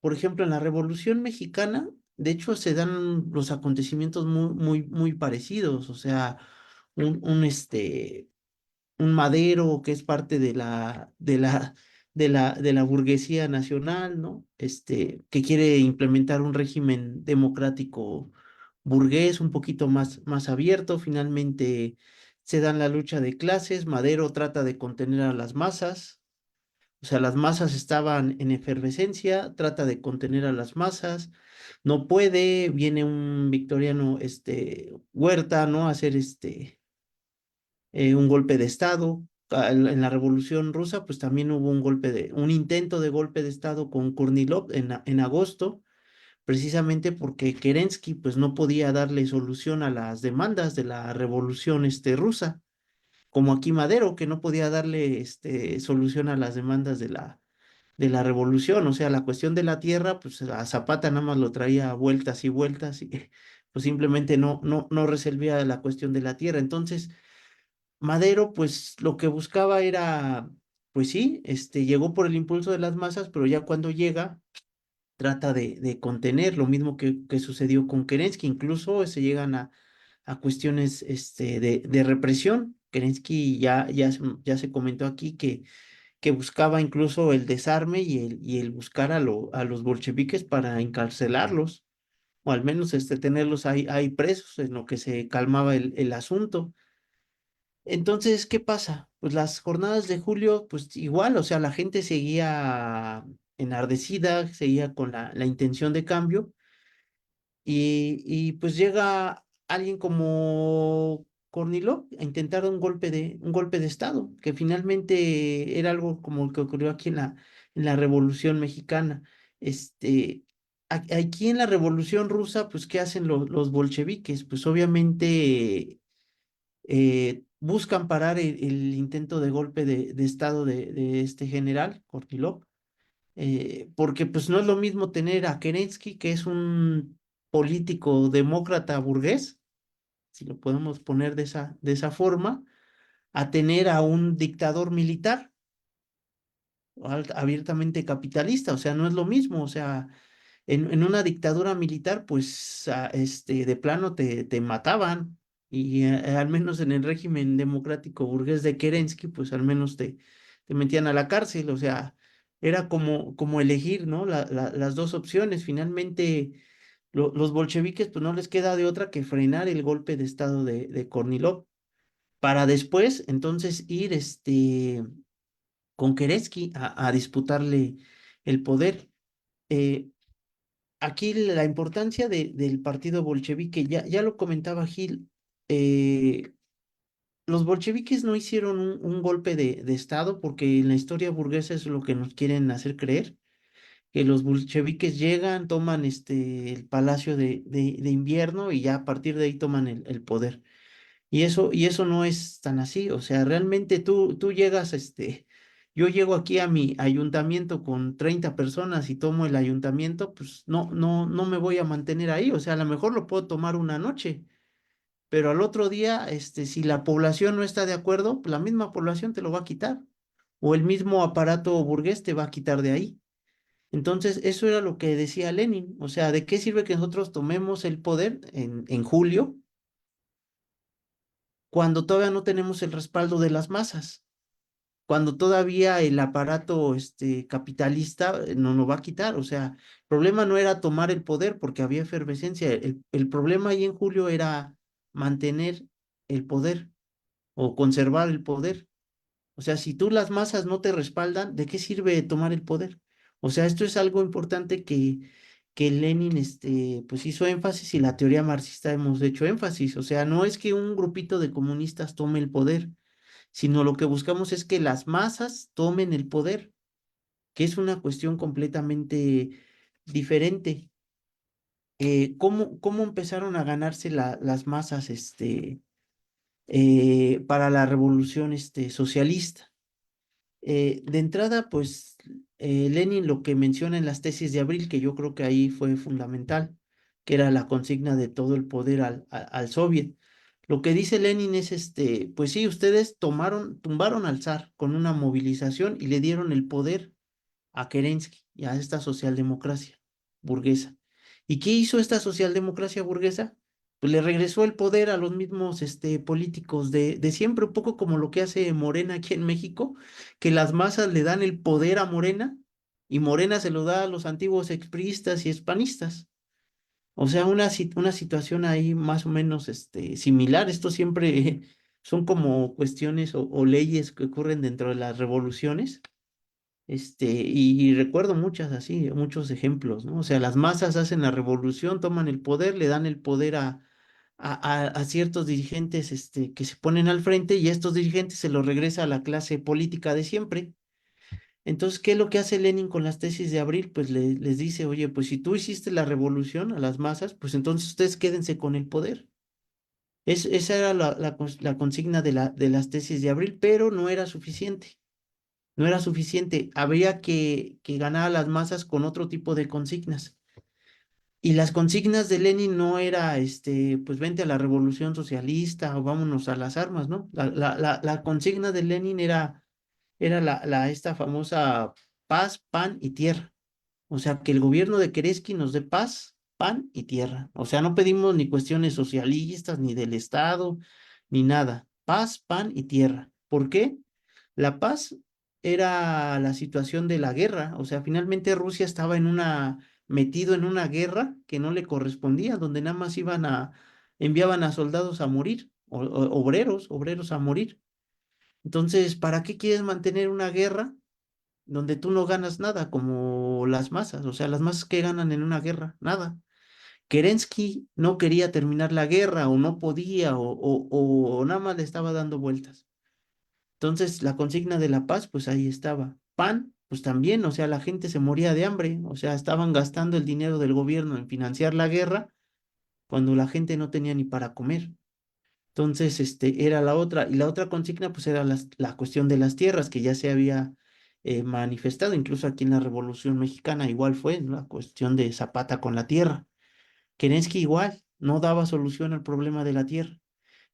por ejemplo, en la Revolución Mexicana, de hecho, se dan los acontecimientos muy parecidos, o sea, un Madero que es parte de la burguesía nacional, ¿no? Que quiere implementar un régimen democrático burgués un poquito más abierto. Finalmente se dan la lucha de clases. Madero trata de contener a las masas. O sea, las masas estaban en efervescencia, trata de contener a las masas, no puede, viene un victoriano, Huerta, ¿no? A hacer un golpe de Estado. En la Revolución Rusa, pues también hubo un intento de golpe de Estado con Kornilov en agosto, precisamente porque Kerensky, pues no podía darle solución a las demandas de la Revolución, rusa, como aquí Madero, que no podía darle, solución a las demandas de la Revolución, o sea, la cuestión de la tierra, pues a Zapata nada más lo traía vueltas y vueltas y pues simplemente no resolvía la cuestión de la tierra. Entonces, Madero, pues lo que buscaba era, pues sí, llegó por el impulso de las masas, pero ya cuando llega, trata de contener, lo mismo que sucedió con Kerensky, incluso se llegan a cuestiones de represión. Kerensky ya se comentó aquí que buscaba incluso el desarme y el buscar a los bolcheviques para encarcelarlos, o al menos tenerlos ahí presos, en lo que se calmaba el asunto. Entonces, ¿qué pasa? Pues las jornadas de julio, pues igual, o sea, la gente seguía enardecida, seguía con la intención de cambio, y pues llega alguien como Kornilov a intentar un golpe de Estado, que finalmente era algo como el que ocurrió aquí en la Revolución Mexicana. Aquí en la Revolución Rusa, pues, ¿qué hacen los bolcheviques? Pues obviamente buscan parar el intento de golpe de estado de este general, Kornilov, porque pues no es lo mismo tener a Kerensky, que es un político demócrata burgués, si lo podemos poner de esa forma, a tener a un dictador militar abiertamente capitalista, o sea, no es lo mismo, o sea, en una dictadura militar, pues, de plano te mataban, y al menos en el régimen democrático burgués de Kerensky, pues al menos te metían a la cárcel, o sea, era como elegir, ¿no? Las dos opciones. Finalmente, los bolcheviques, pues no les queda de otra que frenar el golpe de estado de Kornilov, para después, entonces, ir, con Kerensky a disputarle el poder. Eh, Aquí la importancia del partido bolchevique, ya lo comentaba Gil, los bolcheviques no hicieron un golpe de Estado, porque en la historia burguesa es lo que nos quieren hacer creer, que los bolcheviques llegan, toman el Palacio de Invierno, y ya a partir de ahí toman el poder. Y eso no es tan así, o sea, realmente tú llegas, yo llego aquí a mi ayuntamiento con 30 personas y tomo el ayuntamiento, pues no me voy a mantener ahí, o sea, a lo mejor lo puedo tomar una noche, pero al otro día, si la población no está de acuerdo, pues la misma población te lo va a quitar, o el mismo aparato burgués te va a quitar de ahí. Entonces, eso era lo que decía Lenin, o sea, ¿de qué sirve que nosotros tomemos el poder en julio, cuando todavía no tenemos el respaldo de las masas? Cuando todavía el aparato capitalista no nos va a quitar. O sea, el problema no era tomar el poder porque había efervescencia. El problema ahí en julio era mantener el poder o conservar el poder. O sea, si tú, las masas no te respaldan, ¿de qué sirve tomar el poder? O sea, esto es algo importante que Lenin, pues hizo énfasis, y la teoría marxista hemos hecho énfasis. O sea, no es que un grupito de comunistas tome el poder, sino lo que buscamos es que las masas tomen el poder, que es una cuestión completamente diferente. ¿Cómo empezaron a ganarse las masas, para la revolución, socialista? De entrada, pues, Lenin lo que menciona en las tesis de abril, que yo creo que ahí fue fundamental, que era la consigna de todo el poder al soviet. Lo que dice Lenin es, pues sí, ustedes tumbaron al zar con una movilización y le dieron el poder a Kerensky y a esta socialdemocracia burguesa. ¿Y qué hizo esta socialdemocracia burguesa? Pues le regresó el poder a los mismos, políticos de siempre, un poco como lo que hace Morena aquí en México, que las masas le dan el poder a Morena, y Morena se lo da a los antiguos expriistas y espanistas. O sea, una situación ahí más o menos, similar. Esto siempre son como cuestiones o leyes que ocurren dentro de las revoluciones. Y recuerdo muchas así, muchos ejemplos, ¿no? O sea, las masas hacen la revolución, toman el poder, le dan el poder a ciertos dirigentes, que se ponen al frente, y a estos dirigentes se los regresa a la clase política de siempre. Entonces, ¿qué es lo que hace Lenin con las tesis de abril? Pues les dice, oye, pues si tú hiciste la revolución a las masas, pues entonces ustedes quédense con el poder. Esa era la consigna de las tesis de abril, pero no era suficiente. No era suficiente, habría que ganar a las masas con otro tipo de consignas. Y las consignas de Lenin no era, pues vente a la revolución socialista o vámonos a las armas, ¿no? La consigna de Lenin era esta famosa paz, pan y tierra. O sea, que el gobierno de Kerensky nos dé paz, pan y tierra. O sea, no pedimos ni cuestiones socialistas, ni del Estado, ni nada. Paz, pan y tierra. ¿Por qué? La paz era la situación de la guerra. O sea, finalmente Rusia estaba metido en una guerra que no le correspondía, donde nada más enviaban a soldados a morir, obreros a morir. Entonces, ¿para qué quieres mantener una guerra donde tú no ganas nada, como las masas? O sea, las masas que ganan en una guerra, nada. Kerensky no quería terminar la guerra, o no podía, o nada más le estaba dando vueltas. Entonces, la consigna de la paz, pues ahí estaba. Pan, pues también, o sea, la gente se moría de hambre, o sea, estaban gastando el dinero del gobierno en financiar la guerra cuando la gente no tenía ni para comer. Entonces, era la otra. Y la otra consigna, pues era la cuestión de las tierras, que ya se había manifestado, incluso aquí en la Revolución Mexicana, igual fue, ¿no? La cuestión de Zapata con la tierra. Kerensky igual, no daba solución al problema de la tierra.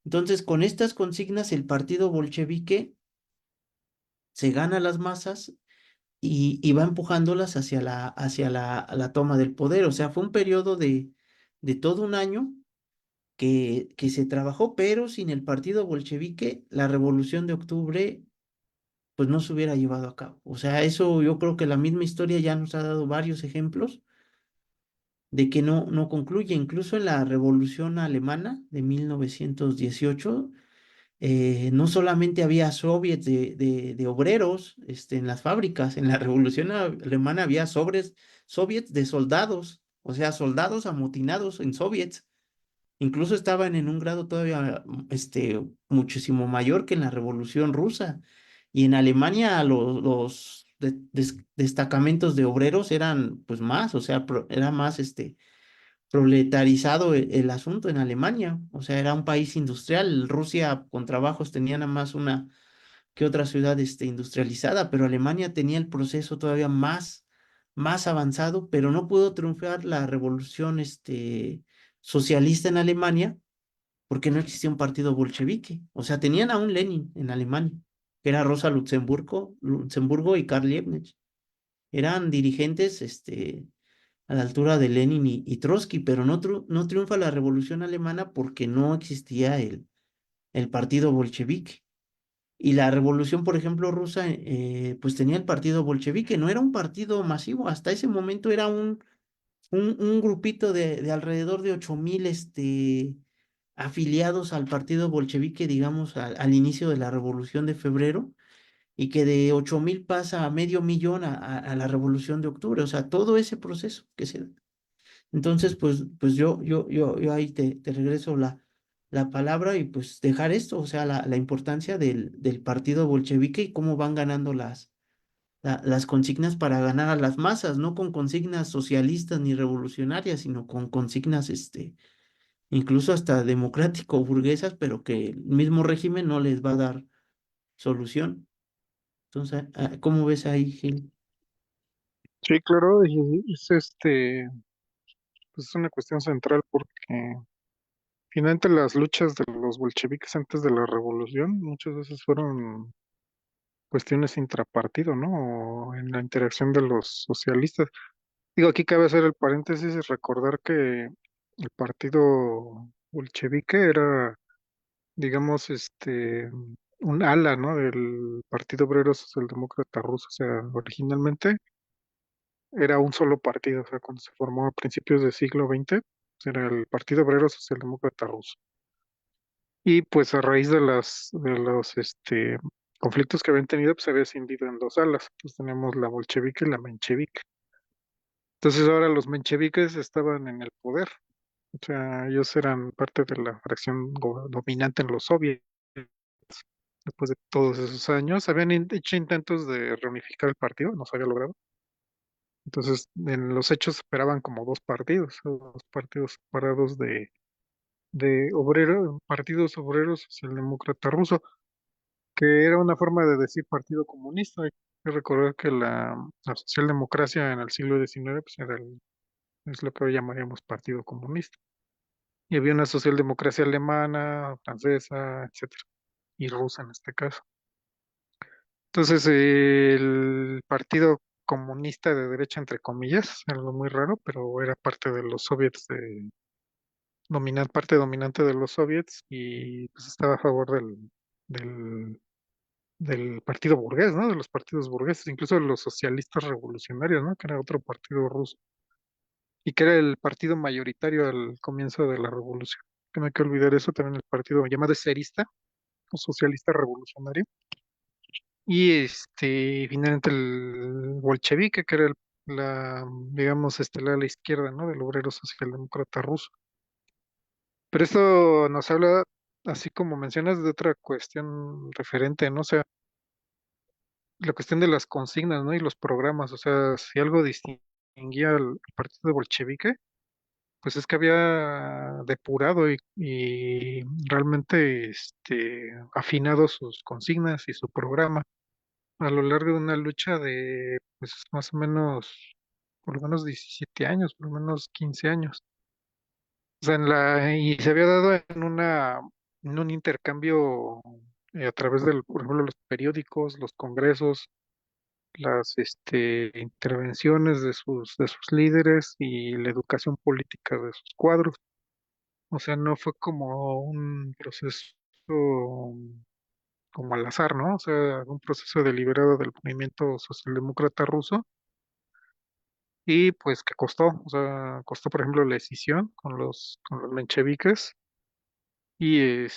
Entonces, con estas consignas, el partido bolchevique se gana las masas y va empujándolas hacia la toma del poder. O sea, fue un periodo de todo un año que se trabajó, pero sin el partido bolchevique, la revolución de octubre, pues no se hubiera llevado a cabo. O sea, eso yo creo que la misma historia ya nos ha dado varios ejemplos de que no concluye. Incluso en la revolución alemana de 1918, no solamente había soviets de obreros en las fábricas, en la Revolución Alemana había soviets de soldados, o sea, soldados amotinados en soviets. Incluso estaban en un grado todavía muchísimo mayor que en la Revolución Rusa. Y en Alemania los destacamentos de obreros eran pues más, o sea, era más proletarizado el asunto en Alemania. O sea, era un país industrial. Rusia con trabajos tenía nada más una que otra ciudad industrializada, pero Alemania tenía el proceso todavía más avanzado, pero no pudo triunfar la revolución socialista en Alemania porque no existía un partido bolchevique. O sea, tenían a un Lenin en Alemania, que era Rosa Luxemburgo y Karl Liebknecht. Eran dirigentes a la altura de Lenin y Trotsky, pero no triunfa la revolución alemana porque no existía el partido bolchevique. Y la revolución, por ejemplo, rusa, pues tenía el partido bolchevique, no era un partido masivo, hasta ese momento era un grupito de alrededor de 8,000 afiliados al partido bolchevique, digamos, al inicio de la Revolución de Febrero, y que de 8,000 pasa a medio millón a la Revolución de Octubre, o sea, todo ese proceso que se da. Entonces, pues yo ahí te regreso la palabra y pues dejar esto, o sea, la importancia del partido bolchevique y cómo van ganando las consignas para ganar a las masas, no con consignas socialistas ni revolucionarias, sino con consignas, incluso hasta democrático-burguesas, pero que el mismo régimen no les va a dar solución. Entonces, ¿cómo ves ahí, Gil? Sí, claro, y es pues es una cuestión central porque finalmente las luchas de los bolcheviques antes de la revolución muchas veces fueron cuestiones intrapartido, ¿no? O en la interacción de los socialistas. Digo, aquí cabe hacer el paréntesis y recordar que el partido bolchevique era, digamos, un ala, ¿no? Del Partido Obrero Socialdemócrata Ruso. O sea, originalmente era un solo partido, o sea, cuando se formó a principios del siglo XX, era el Partido Obrero Socialdemócrata Ruso. Y pues a raíz de los conflictos que habían tenido, pues se había escindido en dos alas. Pues tenemos la bolchevique y la menchevique. Entonces ahora los mencheviques estaban en el poder. O sea, ellos eran parte de la fracción dominante en los soviets. Después de todos esos años, habían hecho intentos de reunificar el partido, no se había logrado. Entonces, en los hechos esperaban como dos partidos separados de partidos obreros socialdemócrata ruso, que era una forma de decir partido comunista. Hay que recordar que la socialdemocracia en el siglo XIX pues es lo que hoy llamaríamos partido comunista. Y había una socialdemocracia alemana, francesa, etcétera, y rusa en este caso. Entonces, el partido comunista de derecha, entre comillas, algo muy raro, pero era parte de los soviets, parte dominante de los soviets, y pues estaba a favor del, del partido burgués, ¿no? De los partidos burgueses, incluso de los socialistas revolucionarios, ¿no? Que era otro partido ruso, y que era el partido mayoritario al comienzo de la revolución. Que no hay que olvidar eso, también el partido llamado Serista, o socialista revolucionario, y finalmente el bolchevique, que era digamos, el ala izquierda, ¿no? Del obrero socialdemócrata ruso. Pero esto nos habla, así como mencionas, de otra cuestión referente, ¿no? O sea, la cuestión de las consignas, ¿no? Y los programas, o sea, si algo distinguía al partido bolchevique, pues es que había depurado y realmente afinado sus consignas y su programa a lo largo de una lucha de pues más o menos, por lo menos 17 años, por lo menos 15 años. O sea, y se había dado en un intercambio a través del, por ejemplo, los periódicos, los congresos, las intervenciones de sus líderes y la educación política de sus cuadros. O sea, no fue como un proceso como al azar, ¿no? O sea, un proceso deliberado del movimiento socialdemócrata ruso y pues que costó, o sea, costó por ejemplo la escisión con los mencheviques y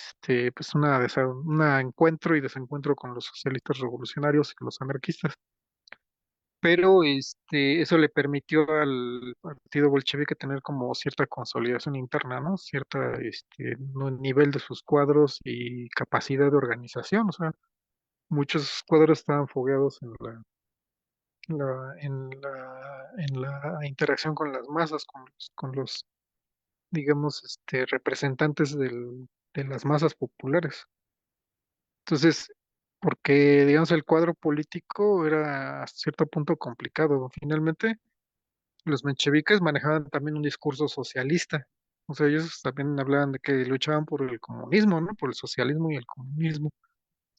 pues una encuentro y desencuentro con los socialistas revolucionarios y los anarquistas. Pero eso le permitió al partido bolchevique tener como cierta consolidación interna, ¿no? Cierta nivel de sus cuadros y capacidad de organización. O sea, muchos cuadros estaban fogueados en en la interacción con las masas, con los digamos, representantes de las masas populares. Entonces, porque, digamos, el cuadro político era hasta cierto punto complicado. Finalmente, los mencheviques manejaban también un discurso socialista. O sea, ellos también hablaban de que luchaban por el comunismo, ¿no? Por el socialismo y el comunismo.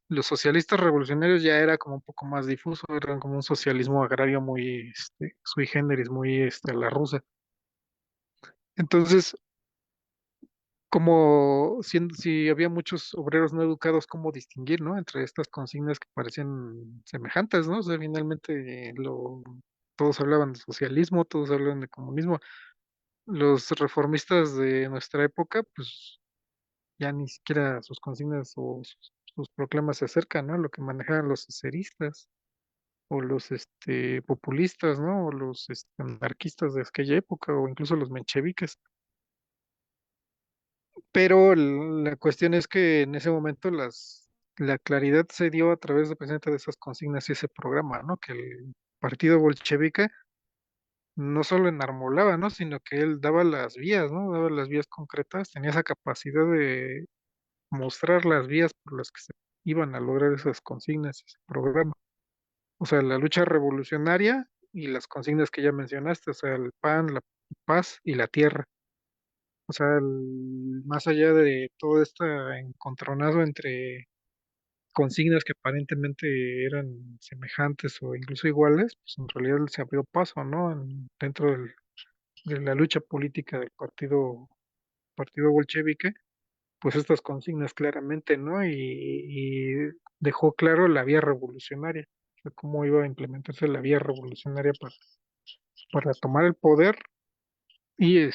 Los socialistas revolucionarios ya era como un poco más difuso, eran como un socialismo agrario muy, sui generis, muy, a la rusa. Entonces, como siendo, si había muchos obreros no educados, cómo distinguir, ¿no? Entre estas consignas que parecían semejantes, ¿no? O sea, finalmente todos hablaban de socialismo, todos hablaban de comunismo. Los reformistas de nuestra época, pues ya ni siquiera sus consignas o sus proclamas se acercan, ¿no? A lo que manejaban los cesaristas o los populistas, ¿no? O los anarquistas de aquella época o incluso los mencheviques. Pero la cuestión es que en ese momento la claridad se dio a través de precisamente de esas consignas y ese programa, ¿no? Que el partido bolchevique no solo enarbolaba, ¿no? Sino que él daba las vías, ¿no? Daba las vías concretas, tenía esa capacidad de mostrar las vías por las que se iban a lograr esas consignas, ese programa. O sea, la lucha revolucionaria y las consignas que ya mencionaste, o sea, el pan, la paz y la tierra. O sea, más allá de todo este encontronazo entre consignas que aparentemente eran semejantes o incluso iguales, pues en realidad se abrió paso, ¿no? Dentro de la lucha política del partido bolchevique, pues estas consignas claramente, ¿no? Y dejó claro la vía revolucionaria, o sea, cómo iba a implementarse la vía revolucionaria para tomar el poder y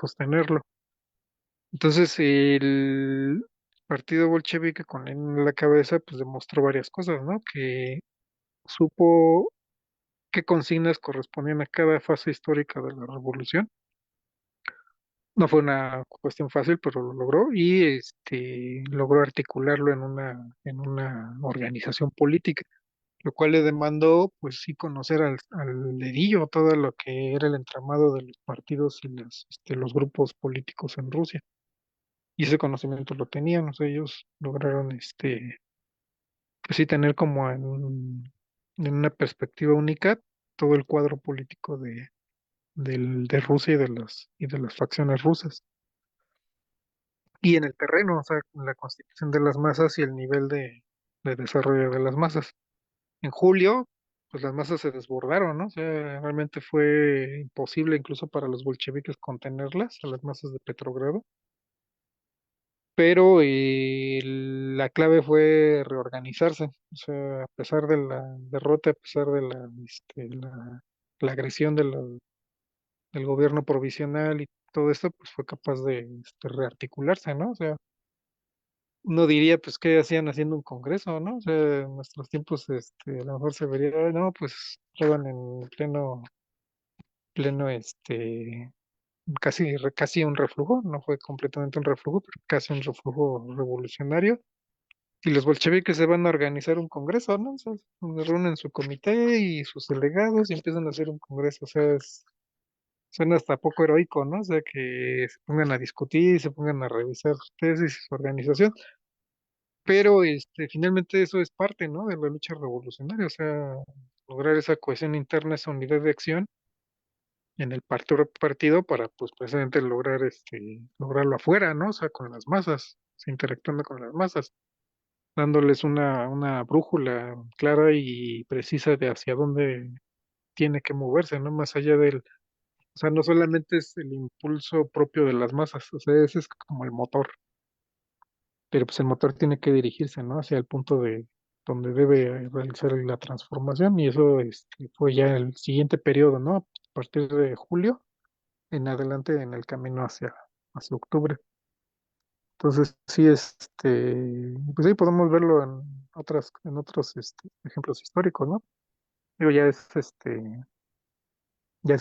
sostenerlo. Entonces, el partido bolchevique con Lenin en la cabeza, pues demostró varias cosas, ¿no? Que supo qué consignas correspondían a cada fase histórica de la revolución. No fue una cuestión fácil, pero lo logró y logró articularlo en una organización política, lo cual le demandó, pues sí, conocer al dedillo todo lo que era el entramado de los partidos y los grupos políticos en Rusia. Y ese conocimiento lo tenían, o sea, ellos lograron, pues sí, tener como en una perspectiva única todo el cuadro político de Rusia y de las facciones rusas. Y en el terreno, o sea, la constitución de las masas y el nivel de desarrollo de las masas. En julio, pues las masas se desbordaron, ¿no? O sea, realmente fue imposible incluso para los bolcheviques contenerlas, a las masas de Petrogrado. Pero la clave fue reorganizarse. O sea, a pesar de la derrota, a pesar de la agresión del gobierno provisional y todo esto, pues fue capaz de rearticularse, ¿no? O sea, uno diría, pues, ¿qué hacían haciendo un congreso, no? O sea, en nuestros tiempos, a lo mejor se vería, "Ay, no, pues, estaban en pleno, casi un reflujo, no fue completamente un reflujo, pero casi un reflujo revolucionario. Y los bolcheviques se van a organizar un congreso, ¿no? O sea, reúnen su comité y sus delegados y empiezan a hacer un congreso. O sea, suena hasta poco heroico, ¿no? O sea, que se pongan a discutir, se pongan a revisar sus tesis y su organización, pero finalmente eso es parte, ¿no? De la lucha revolucionaria, o sea, lograr esa cohesión interna, esa unidad de acción en el partido para, pues, precisamente lograr, lograrlo afuera, ¿no? O sea, con las masas, interactuando con las masas, dándoles una brújula clara y precisa de hacia dónde tiene que moverse, ¿no? Más allá del, o sea, no solamente es el impulso propio de las masas, o sea, ese es como el motor, pero pues el motor tiene que dirigirse, ¿no? Hacia el punto de donde debe realizar la transformación y eso fue ya el siguiente periodo, ¿no? A partir de julio en adelante en el camino hacia octubre. Entonces, sí, pues sí, podemos verlo en otros ejemplos históricos, ¿no? Digo, ya es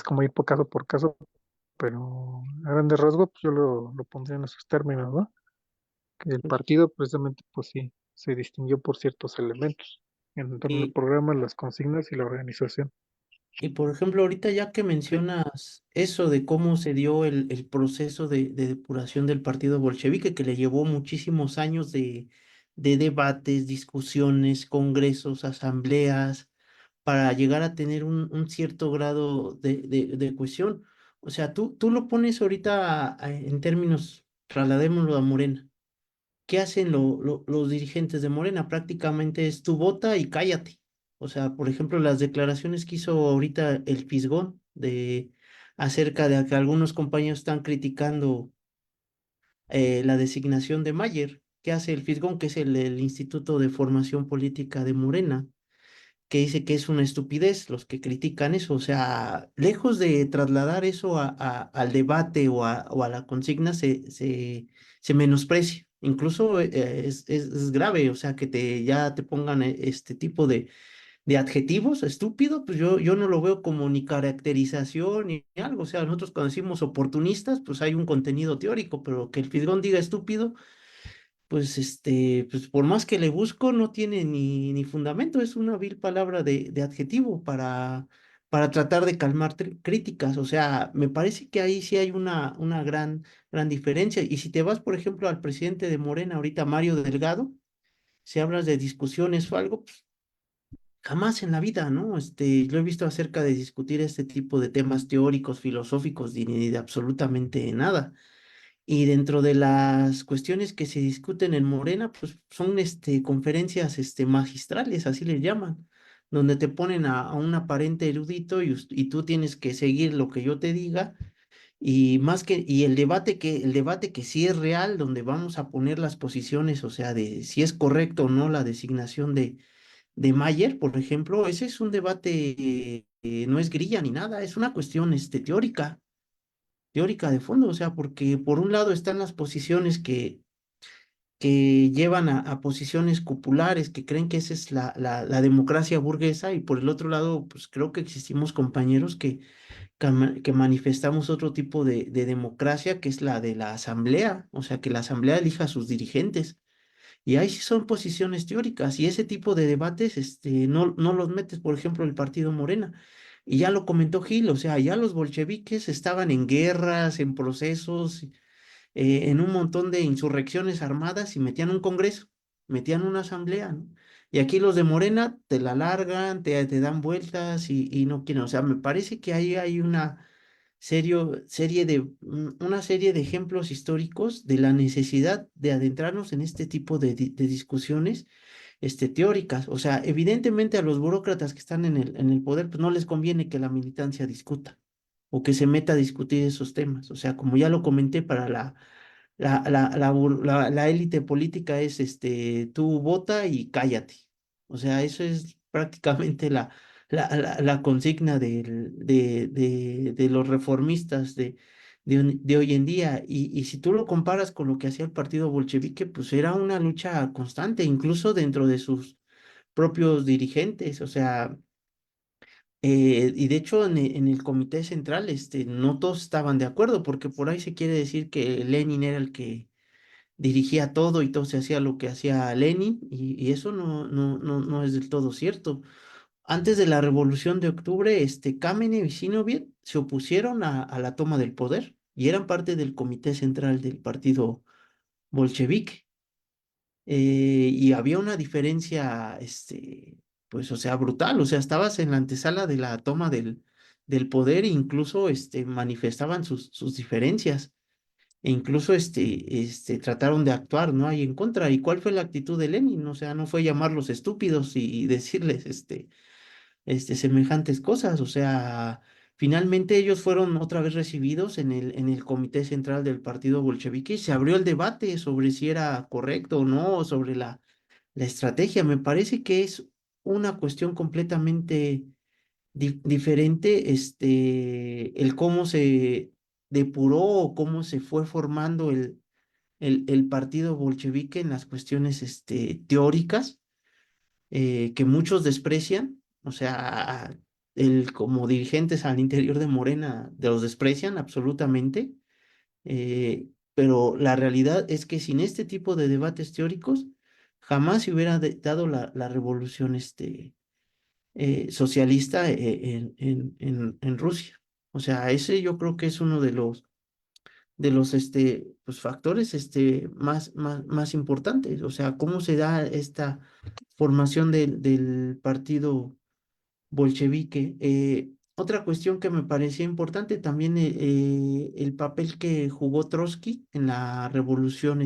como ir por caso, pero a grandes rasgos, pues yo lo pondría en esos términos, ¿no? Que el partido precisamente, pues sí, se distinguió por ciertos elementos, en torno al Y, programa, las consignas y la organización. y por ejemplo, ahorita ya que Sí, mencionas eso de cómo se dio el proceso de depuración del partido bolchevique, que le llevó muchísimos años de debates, discusiones, congresos, asambleas, para llegar a tener un cierto grado de cohesión. O sea, tú lo pones ahorita en términos, trasladémoslo a Morena. ¿Qué hacen los dirigentes de Morena? Prácticamente es tu vota y cállate. O sea, por ejemplo, las declaraciones que hizo ahorita el Fisgón acerca de que algunos compañeros están criticando la designación de Mayer. ¿Qué hace el Fisgón, que es el Instituto de Formación Política de Morena? Que dice que es una estupidez los que critican eso. O sea, lejos de trasladar eso al debate o a la consigna, se menosprecia. Incluso es grave, o sea, que ya te pongan este tipo de adjetivos, estúpido, pues yo no lo veo como ni caracterización ni algo. O sea, nosotros cuando decimos oportunistas, pues hay un contenido teórico, pero que el Fisgón diga estúpido pues pues por más que le busco, no tiene ni fundamento, es una vil palabra de adjetivo para tratar de calmar críticas. O sea, me parece que ahí sí hay una gran diferencia. Y si te vas, por ejemplo, al presidente de Morena, ahorita Mario Delgado, si hablas de discusiones o algo, pues jamás en la vida, ¿no? Lo he visto acerca de discutir este tipo de temas teóricos, filosóficos, ni de absolutamente nada. Y dentro de las cuestiones que se discuten en Morena, pues son conferencias magistrales, así les llaman, donde te ponen a un aparente erudito y tú tienes que seguir lo que yo te diga. Y más que, y el debate que sí es real, donde vamos a poner las posiciones, o sea, de si es correcto o no la designación de Mayer, por ejemplo, ese es un debate, no es grilla ni nada, es una cuestión teórica de fondo, o sea, porque por un lado están las posiciones que llevan a posiciones cupulares, que creen que esa es la democracia burguesa, y por el otro lado, pues creo que existimos compañeros que manifestamos otro tipo de democracia, que es la de la asamblea, o sea, que la asamblea elija a sus dirigentes. Y ahí sí son posiciones teóricas, y ese tipo de debates, no los metes, por ejemplo, el partido Morena. Y ya lo comentó Gil, o sea, ya los bolcheviques estaban en guerras, en procesos, en un montón de insurrecciones armadas y metían un congreso, metían una asamblea, ¿no? Y aquí los de Morena te la largan, te dan vueltas y no quieren. O sea, me parece que ahí hay una serie de ejemplos históricos de la necesidad de adentrarnos en este tipo de discusiones teóricas. O sea, evidentemente a los burócratas que están en el poder, pues no les conviene que la militancia discuta o que se meta a discutir esos temas. O sea, como ya lo comenté, para la élite política es tú vota y cállate. O sea, eso es prácticamente la consigna de los reformistas de hoy en día. Y si tú lo comparas con lo que hacía el partido bolchevique, pues era una lucha constante, incluso dentro de sus propios dirigentes. O sea, y de hecho en el comité central, no todos estaban de acuerdo, porque por ahí se quiere decir que Lenin era el que dirigía todo y todo se hacía lo que hacía Lenin, y eso no es del todo cierto. antes de la Revolución de Octubre, Kamenev y Zinoviev se opusieron a la toma del poder y eran parte del comité central del partido bolchevique. Y había una diferencia, pues, o sea, brutal. O sea, estabas en la antesala de la toma del poder e incluso, manifestaban sus diferencias. E incluso, trataron de actuar, ¿no? Ahí en contra. ¿Y cuál fue la actitud de Lenin? O sea, no fue llamarlos estúpidos y decirles, semejantes cosas. O sea, finalmente ellos fueron otra vez recibidos en el comité central del partido bolchevique y se abrió el debate sobre si era correcto o no, sobre la estrategia. Me parece que es una cuestión completamente diferente, el cómo se depuró o cómo se fue formando el partido bolchevique en las cuestiones, teóricas, que muchos desprecian. O sea, como dirigentes al interior de Morena los desprecian absolutamente. Pero la realidad es que sin este tipo de debates teóricos, jamás se hubiera dado la revolución, socialista, en Rusia. O sea, ese yo creo que es uno de los, pues, factores, más importantes. O sea, cómo se da esta formación del partido bolchevique. Otra cuestión que me parecía importante también, el papel que jugó Trotsky en la revolución,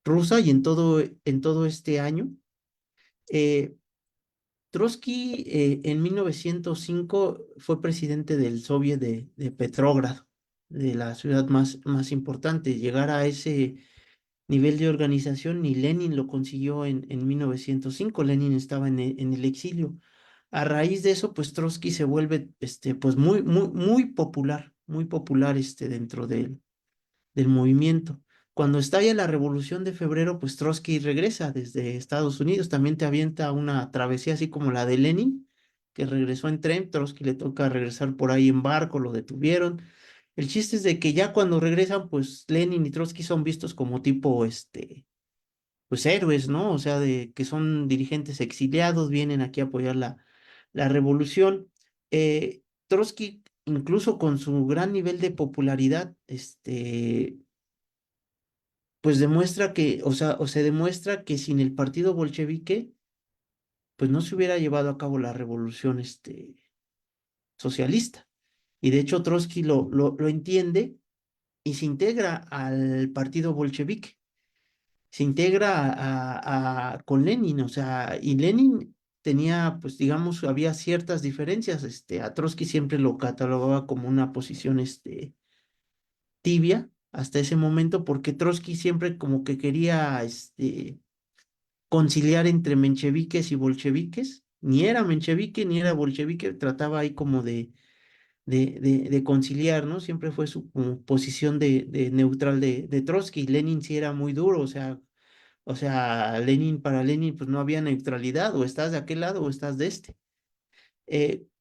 rusa y en todo este año. Eh, Trotsky, en 1905 fue presidente del Soviet de Petrógrado, de la ciudad más importante. Llegar a ese nivel de organización ni Lenin lo consiguió en 1905. Lenin estaba en el exilio. A raíz de eso, pues Trotsky se vuelve, pues muy, muy, muy popular, dentro del movimiento. Cuando estalla la Revolución de Febrero, pues Trotsky regresa desde Estados Unidos, también te avienta una travesía así como la de Lenin, que regresó en tren. Trotsky le toca regresar por ahí en barco, lo detuvieron. El chiste es de que ya cuando regresan, pues Lenin y Trotsky son vistos como tipo, pues héroes, ¿no? O sea, de que son dirigentes exiliados, vienen aquí a apoyar la revolución. Trotsky, incluso con su gran nivel de popularidad, pues demuestra que, o se demuestra que sin el partido bolchevique, pues no se hubiera llevado a cabo la revolución, socialista. Y de hecho Trotsky lo entiende y se integra al partido bolchevique. Se integra con Lenin. O sea, y Lenin tenía, pues digamos, había ciertas diferencias. A Trotsky siempre lo catalogaba como una posición, tibia hasta ese momento, porque Trotsky siempre como que quería, conciliar entre mencheviques y bolcheviques. Ni era menchevique ni era bolchevique, trataba ahí como de conciliar, ¿no? Siempre fue su como posición de neutral de Trotsky. Lenin sí era muy duro. O sea, para Lenin, pues no había neutralidad, o estás de aquel lado o estás de este.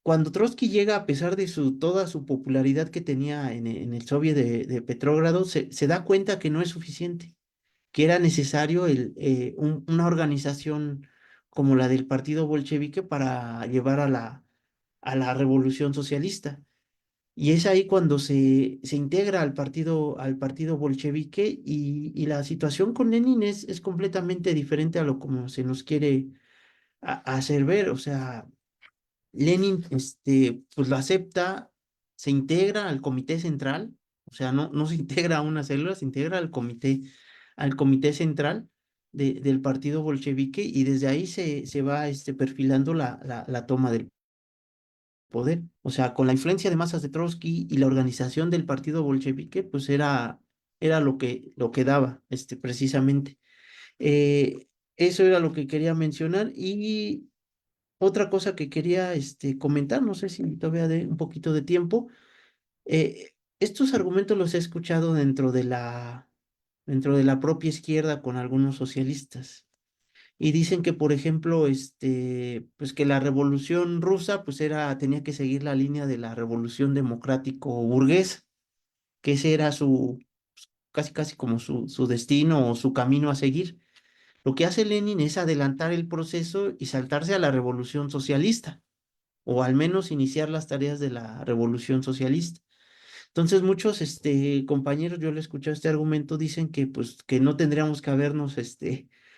Cuando Trotsky llega, a pesar de toda su popularidad que tenía en el Soviet de Petrógrado, se da cuenta que no es suficiente, que era necesario una organización como la del partido bolchevique para llevar a la revolución socialista. Y es ahí cuando se integra al partido bolchevique, y la situación con Lenin es completamente diferente a lo como se nos quiere hacer ver. O sea, Lenin, pues lo acepta, se integra al comité central. O sea, no se integra a una célula, se integra al comité central del partido bolchevique, y desde ahí se va, perfilando la toma del poder. O sea, con la influencia de masas de Trotsky y la organización del partido bolchevique, pues era lo que daba, precisamente. Eso era lo que quería mencionar. Y otra cosa que quería, comentar, no sé si todavía de un poquito de tiempo. Estos argumentos los he escuchado dentro de la propia izquierda con algunos socialistas. Y dicen que, por ejemplo, pues que la revolución rusa, pues tenía que seguir la línea de la revolución democrático burguesa, que ese era casi casi como su destino o su camino a seguir. Lo que hace Lenin es adelantar el proceso y saltarse a la revolución socialista, o al menos iniciar las tareas de la revolución socialista. Entonces muchos compañeros, yo le he escuchado este argumento, dicen que pues que no tendríamos que habernos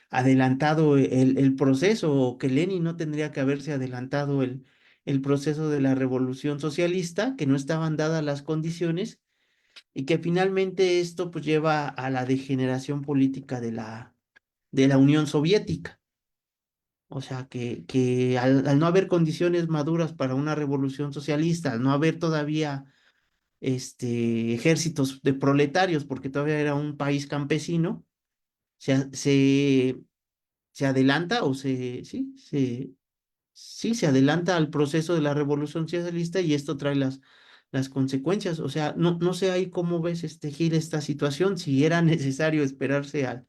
adelantado el proceso, o que Lenin no tendría que haberse adelantado el proceso de la revolución socialista, que no estaban dadas las condiciones, y que finalmente esto pues lleva a la degeneración política de la Unión Soviética. O sea, que al no haber condiciones maduras para una revolución socialista, al no haber todavía ejércitos de proletarios, porque todavía era un país campesino, se, se, se adelanta o se adelanta al proceso de la revolución socialista, y esto trae las consecuencias. O sea, no sé ahí cómo ves, Gil, esta situación, si era necesario esperarse a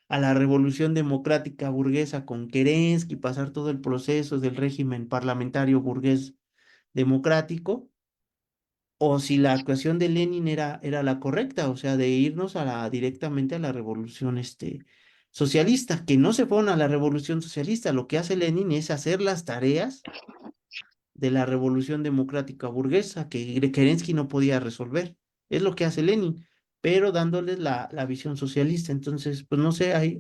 la revolución democrática burguesa con Kerensky, pasar todo el proceso del régimen parlamentario burgués democrático, o si la actuación de Lenin era la correcta, o sea, de irnos directamente a la revolución socialista, que no se fueron a la revolución socialista. Lo que hace Lenin es hacer las tareas de la revolución democrática burguesa que Kerensky no podía resolver. Es lo que hace Lenin, pero dándoles la visión socialista. Entonces, pues no sé, ahí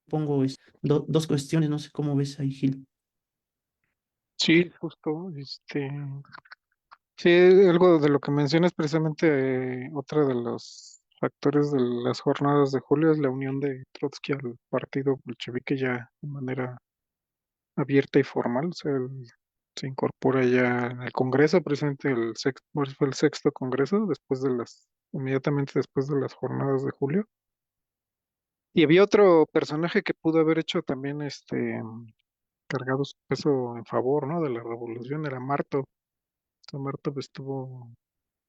pongo dos cuestiones, no sé cómo ves ahí, Gil. Sí, justo, sí, algo de lo que mencionas precisamente, otro de los factores de las jornadas de julio es la unión de Trotsky al partido bolchevique ya de manera abierta y formal. O sea, se incorpora ya en el Congreso, precisamente fue el sexto Congreso, inmediatamente después de las jornadas de julio. Y había otro personaje que pudo haber hecho también, cargado su peso en favor, ¿no? De la revolución, era Marto. O sea, Marto pues, estuvo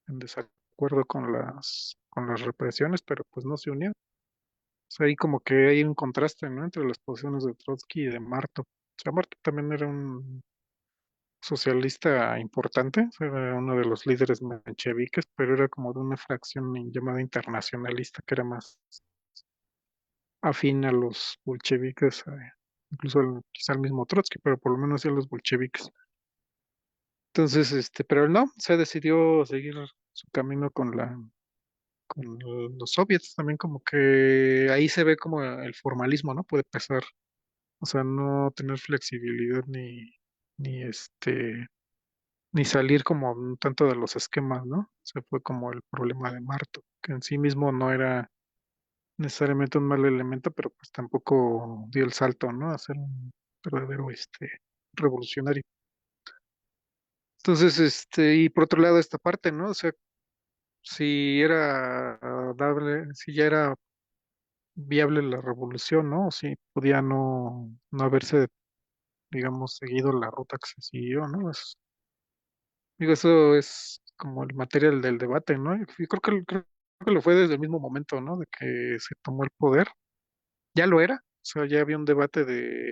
en desacuerdo con las represiones, pero pues no se unió. O sea, ahí como que hay un contraste, ¿no? Entre las posiciones de Trotsky y de Marto. O sea, Marto también era un socialista importante, o sea, era uno de los líderes mencheviques, pero era como de una fracción llamada internacionalista, que era más afín a los bolcheviques, incluso quizá al mismo Trotsky, pero por lo menos a los bolcheviques. Entonces, pero él no, se decidió seguir su camino con los soviets, también como que ahí se ve como el formalismo, ¿no? Puede pesar, o sea, no tener flexibilidad ni ni salir como un tanto de los esquemas, ¿no? Se fue como el problema de Marto, que en sí mismo no era necesariamente un mal elemento, pero pues tampoco dio el salto, ¿no? A ser un verdadero, revolucionario. Entonces, y por otro lado, esta parte, ¿no? O sea, si era si ya era viable la revolución, ¿no? O si podía no haberse, digamos, seguido la ruta que se siguió, ¿no? Digo, eso es como el material del debate, ¿no? Y creo que lo fue desde el mismo momento, ¿no? De que se tomó el poder. Ya lo era. O sea, ya había un debate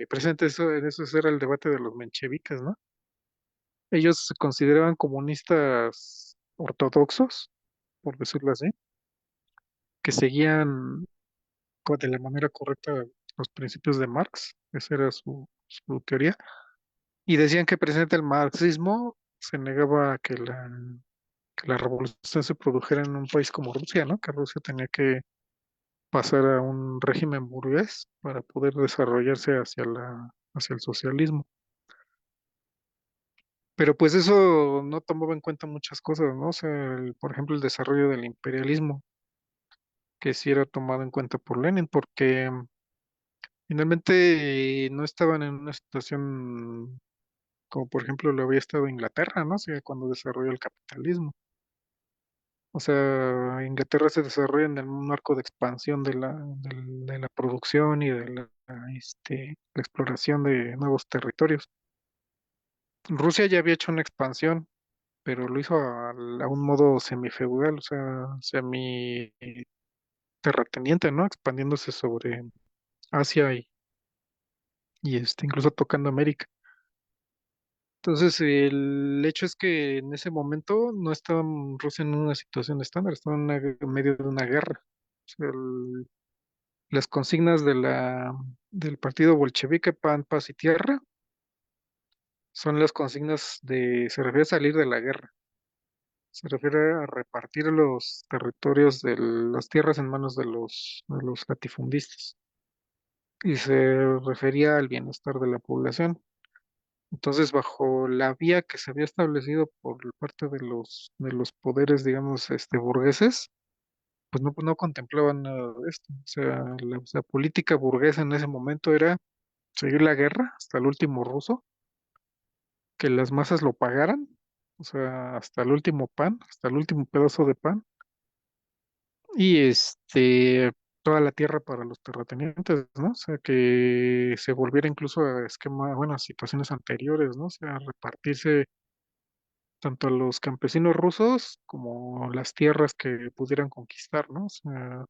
presente, eso era el debate de los mencheviques, ¿no? Ellos se consideraban comunistas ortodoxos, por decirlo así, que seguían de la manera correcta los principios de Marx. Esa era su teoría. Y decían que presente el marxismo se negaba a que la revolución se produjera en un país como Rusia, ¿no? Que Rusia tenía que pasar a un régimen burgués para poder desarrollarse hacia el socialismo. Pero pues eso no tomaba en cuenta muchas cosas, ¿no? O sea, por ejemplo, el desarrollo del imperialismo, que sí era tomado en cuenta por Lenin, porque finalmente no estaban en una situación como por ejemplo lo había estado Inglaterra, ¿no? O sea, cuando desarrolló el capitalismo. O sea, Inglaterra se desarrolla en un marco de expansión de la producción y de la exploración de nuevos territorios. Rusia ya había hecho una expansión, pero lo hizo a un modo semifeudal, o sea, semi-terrateniente, ¿no? Expandiéndose sobre Asia y incluso tocando América. Entonces, el hecho es que en ese momento no estaba Rusia en una situación estándar, estaba en medio de una guerra. O sea, las consignas del partido bolchevique Pan, Paz y Tierra son las consignas se refiere a salir de la guerra, se refiere a repartir los territorios de las tierras en manos de los latifundistas y se refería al bienestar de la población. Entonces, bajo la vía que se había establecido por parte de los poderes, digamos, burgueses, pues no contemplaban nada de esto. O sea, la política burguesa en ese momento era seguir la guerra hasta el último ruso, que las masas lo pagaran, o sea, hasta el último pan, hasta el último pedazo de pan, y toda la tierra para los terratenientes, ¿no? O sea, que se volviera incluso a esquema, bueno, a situaciones anteriores, ¿no? O sea, repartirse tanto a los campesinos rusos como las tierras que pudieran conquistar, ¿no? O sea,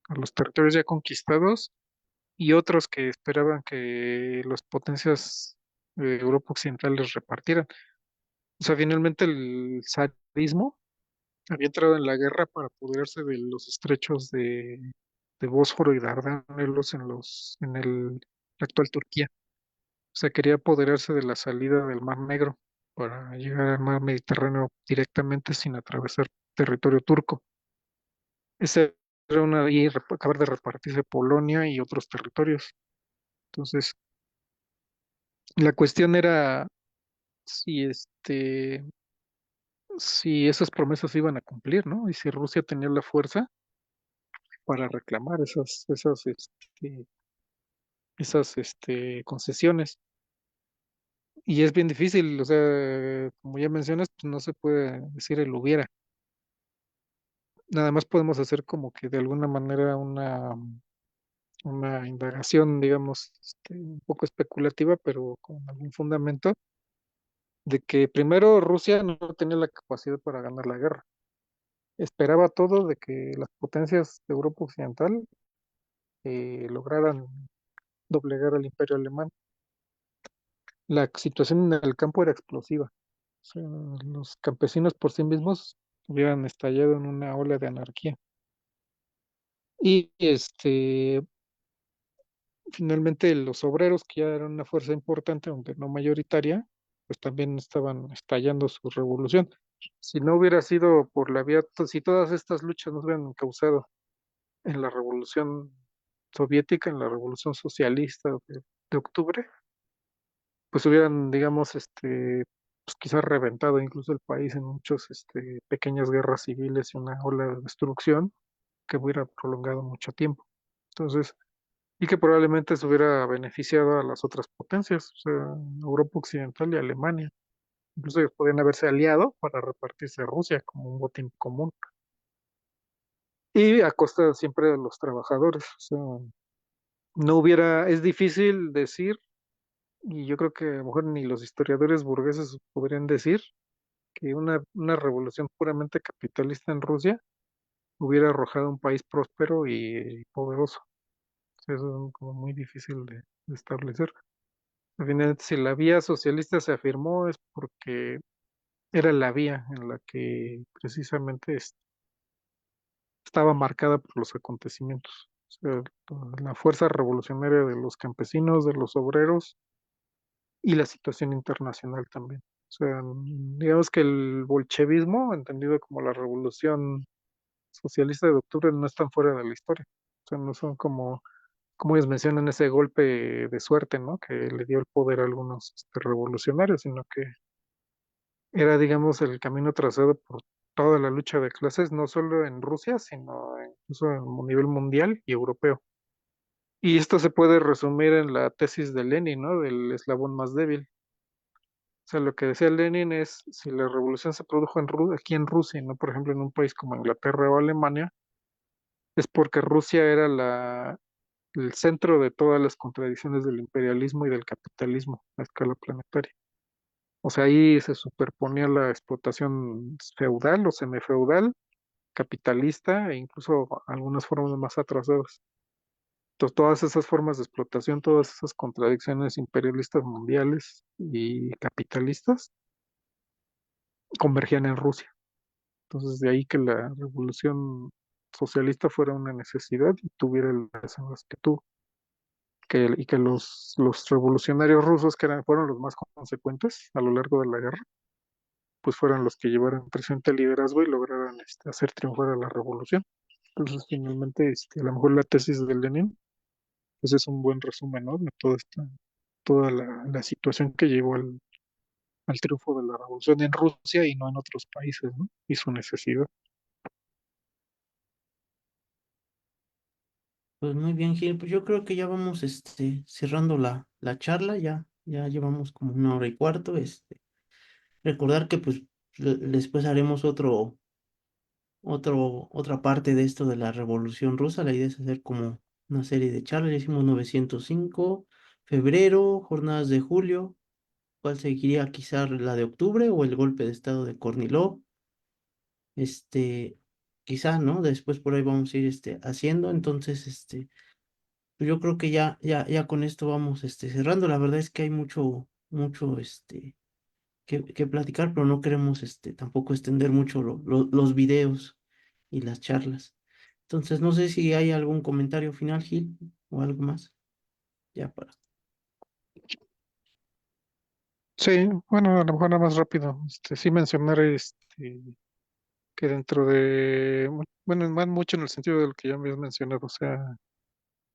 a los territorios ya conquistados y otros que esperaban que las potencias de Europa Occidental les repartieran. O sea, finalmente el zarismo había entrado en la guerra para apoderarse de los estrechos de Bósforo y Dardanelos en la actual Turquía. O sea, quería apoderarse de la salida del Mar Negro para llegar al mar Mediterráneo directamente sin atravesar territorio turco. Esa era acabar de repartirse Polonia y otros territorios. Entonces, la cuestión era si si esas promesas se iban a cumplir, ¿no? Y si Rusia tenía la fuerza para reclamar concesiones. Y es bien difícil, o sea, como ya mencionas, pues no se puede decir el hubiera. Nada más podemos hacer como que de alguna manera una indagación, digamos, un poco especulativa, pero con algún fundamento, de que primero Rusia no tenía la capacidad para ganar la guerra. Esperaba todo de que las potencias de Europa Occidental lograran doblegar al Imperio Alemán. La situación en el campo era explosiva. O sea, los campesinos por sí mismos hubieran estallado en una ola de anarquía. Y finalmente los obreros, que ya eran una fuerza importante, aunque no mayoritaria, pues también estaban estallando su revolución. Si no hubiera sido por la vía, si todas estas luchas no hubieran causado en la revolución soviética, en la revolución socialista de octubre, pues hubieran, digamos, pues quizás reventado incluso el país en muchas pequeñas guerras civiles y una ola de destrucción que hubiera prolongado mucho tiempo. Entonces, y que probablemente se hubiera beneficiado a las otras potencias, o sea, Europa Occidental y Alemania. Incluso ellos podrían haberse aliado para repartirse Rusia como un botín común. Y a costa siempre de los trabajadores. O sea, no hubiera, es difícil decir, y yo creo que a lo mejor ni los historiadores burgueses podrían decir, que una revolución puramente capitalista en Rusia hubiera arrojado un país próspero y poderoso. O sea, eso es como muy difícil de establecer. Al final, si la vía socialista se afirmó es porque era la vía en la que precisamente estaba marcada por los acontecimientos. O sea, la fuerza revolucionaria de los campesinos, de los obreros y la situación internacional también. O sea, digamos que el bolchevismo, entendido como la revolución socialista de octubre, no están fuera de la historia. O sea, no son como ellos mencionan, ese golpe de suerte, ¿no? Que le dio el poder a algunos revolucionarios, sino que era, digamos, el camino trazado por toda la lucha de clases, no solo en Rusia, sino incluso a nivel mundial y europeo. Y esto se puede resumir en la tesis de Lenin, ¿no? Del eslabón más débil. O sea, lo que decía Lenin es, si la revolución se produjo aquí en Rusia, y no por ejemplo en un país como Inglaterra o Alemania, es porque Rusia era el centro de todas las contradicciones del imperialismo y del capitalismo a escala planetaria. O sea, ahí se superponía la explotación feudal o semifeudal, capitalista e incluso algunas formas más atrasadas. Entonces, todas esas formas de explotación, todas esas contradicciones imperialistas mundiales y capitalistas convergían en Rusia. Entonces, de ahí que la revolución socialista fuera una necesidad y tuviera las armas que tuvo. Y que los revolucionarios rusos, fueron los más consecuentes a lo largo de la guerra, pues fueran los que llevaran presente el liderazgo y lograran hacer triunfar a la revolución. Entonces, finalmente, a lo mejor la tesis de Lenin, pues es un buen resumen, ¿no? De toda la situación que llevó al triunfo de la revolución en Rusia y no en otros países, ¿no? Y su necesidad. Pues muy bien, Gil. Pues yo creo que ya vamos cerrando la charla, ya llevamos como una hora y cuarto. Recordar que pues después haremos otra parte de esto de la Revolución Rusa. La idea es hacer como una serie de charlas. Ya hicimos 905, febrero, jornadas de julio. ¿Cuál seguiría? Quizá la de octubre o el golpe de estado de Kornilov. Este, quizá, ¿no? Después por ahí vamos a ir haciendo. Entonces, pues yo creo que ya con esto vamos cerrando. La verdad es que hay mucho que platicar, pero no queremos tampoco extender mucho los videos y las charlas. Entonces, no sé si hay algún comentario final, Gil, o algo más. Ya para. Sí, bueno, a lo mejor nada más rápido. Sí mencionar que dentro bueno, van mucho en el sentido de lo que ya me has mencionado, o sea,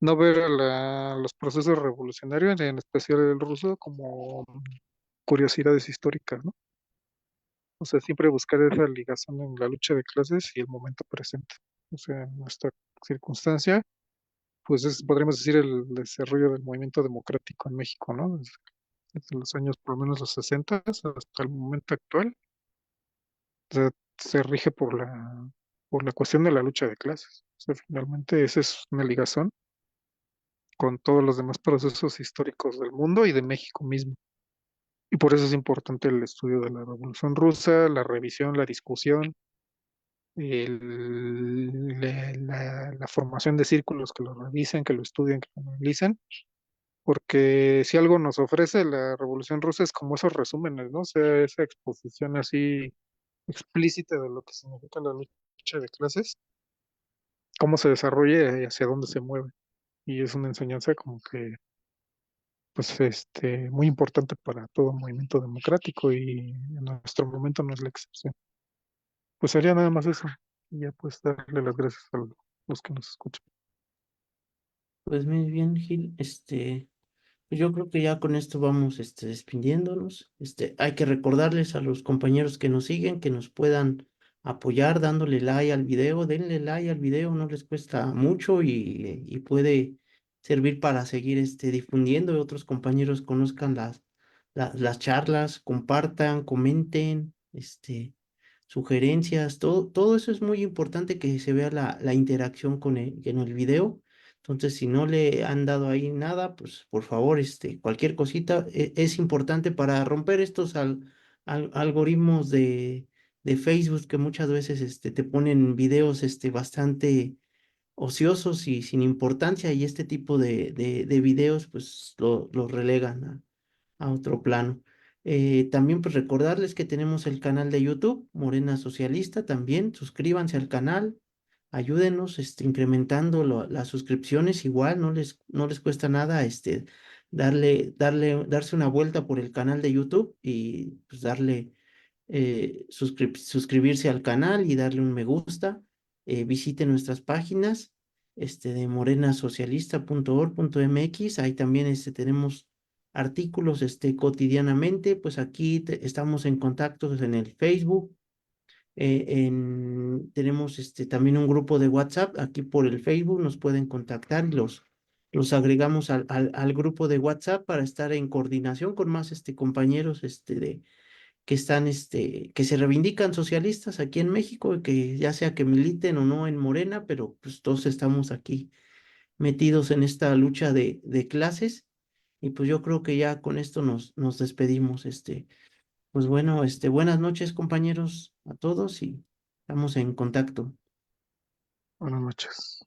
no ver a los procesos revolucionarios, en especial el ruso, como curiosidades históricas, ¿no? O sea, siempre buscar esa ligación en la lucha de clases y el momento presente. O sea, en nuestra circunstancia, pues podríamos decir el desarrollo del movimiento democrático en México, ¿no? Desde los años, por lo menos los 60 hasta el momento actual, o sea, se rige por la cuestión de la lucha de clases. O sea, finalmente esa es una ligación con todos los demás procesos históricos del mundo y de México mismo. Y por eso es importante el estudio de la Revolución Rusa, la revisión, la discusión, la formación de círculos que lo revisen, que lo estudien, que lo analicen, porque si algo nos ofrece la Revolución Rusa es como esos resúmenes, ¿no? O sea, esa exposición así explícita de lo que significa la lucha de clases, cómo se desarrolla y hacia dónde se mueve. Y es una enseñanza como que, pues, muy importante para todo movimiento democrático y en nuestro momento no es la excepción. Pues sería nada más eso. Y ya pues darle las gracias a los que nos escuchan. Pues muy bien, Gil. Pues yo creo que ya con esto vamos despidiéndonos. Hay que recordarles a los compañeros que nos siguen que nos puedan apoyar dándole like al video. Denle like al video, no les cuesta mucho y puede servir para seguir difundiendo y otros compañeros conozcan las charlas, compartan, comenten, sugerencias, todo eso es muy importante que se vea la interacción en el video. Entonces, si no le han dado ahí nada, pues por favor, cualquier cosita es importante para romper estos algoritmos de Facebook que muchas veces te ponen videos bastante ociosos y sin importancia y este tipo de videos pues lo relegan a otro plano. También pues recordarles que tenemos el canal de YouTube, Morena Socialista, también suscríbanse al canal, ayúdenos incrementando las suscripciones, igual no les cuesta nada darse una vuelta por el canal de YouTube y pues darle suscribirse al canal y darle un me gusta. Visite nuestras páginas de morenasocialista.org.mx. Ahí también tenemos artículos cotidianamente. Pues aquí estamos en contacto en el Facebook. Tenemos también un grupo de WhatsApp. Aquí por el Facebook nos pueden contactar y los agregamos al grupo de WhatsApp para estar en coordinación con más compañeros que se reivindican socialistas aquí en México, que ya sea que militen o no en Morena, pero pues todos estamos aquí metidos en esta lucha de clases. Y pues yo creo que ya con esto nos despedimos. Pues bueno, buenas noches, compañeros, a todos y estamos en contacto. Buenas noches.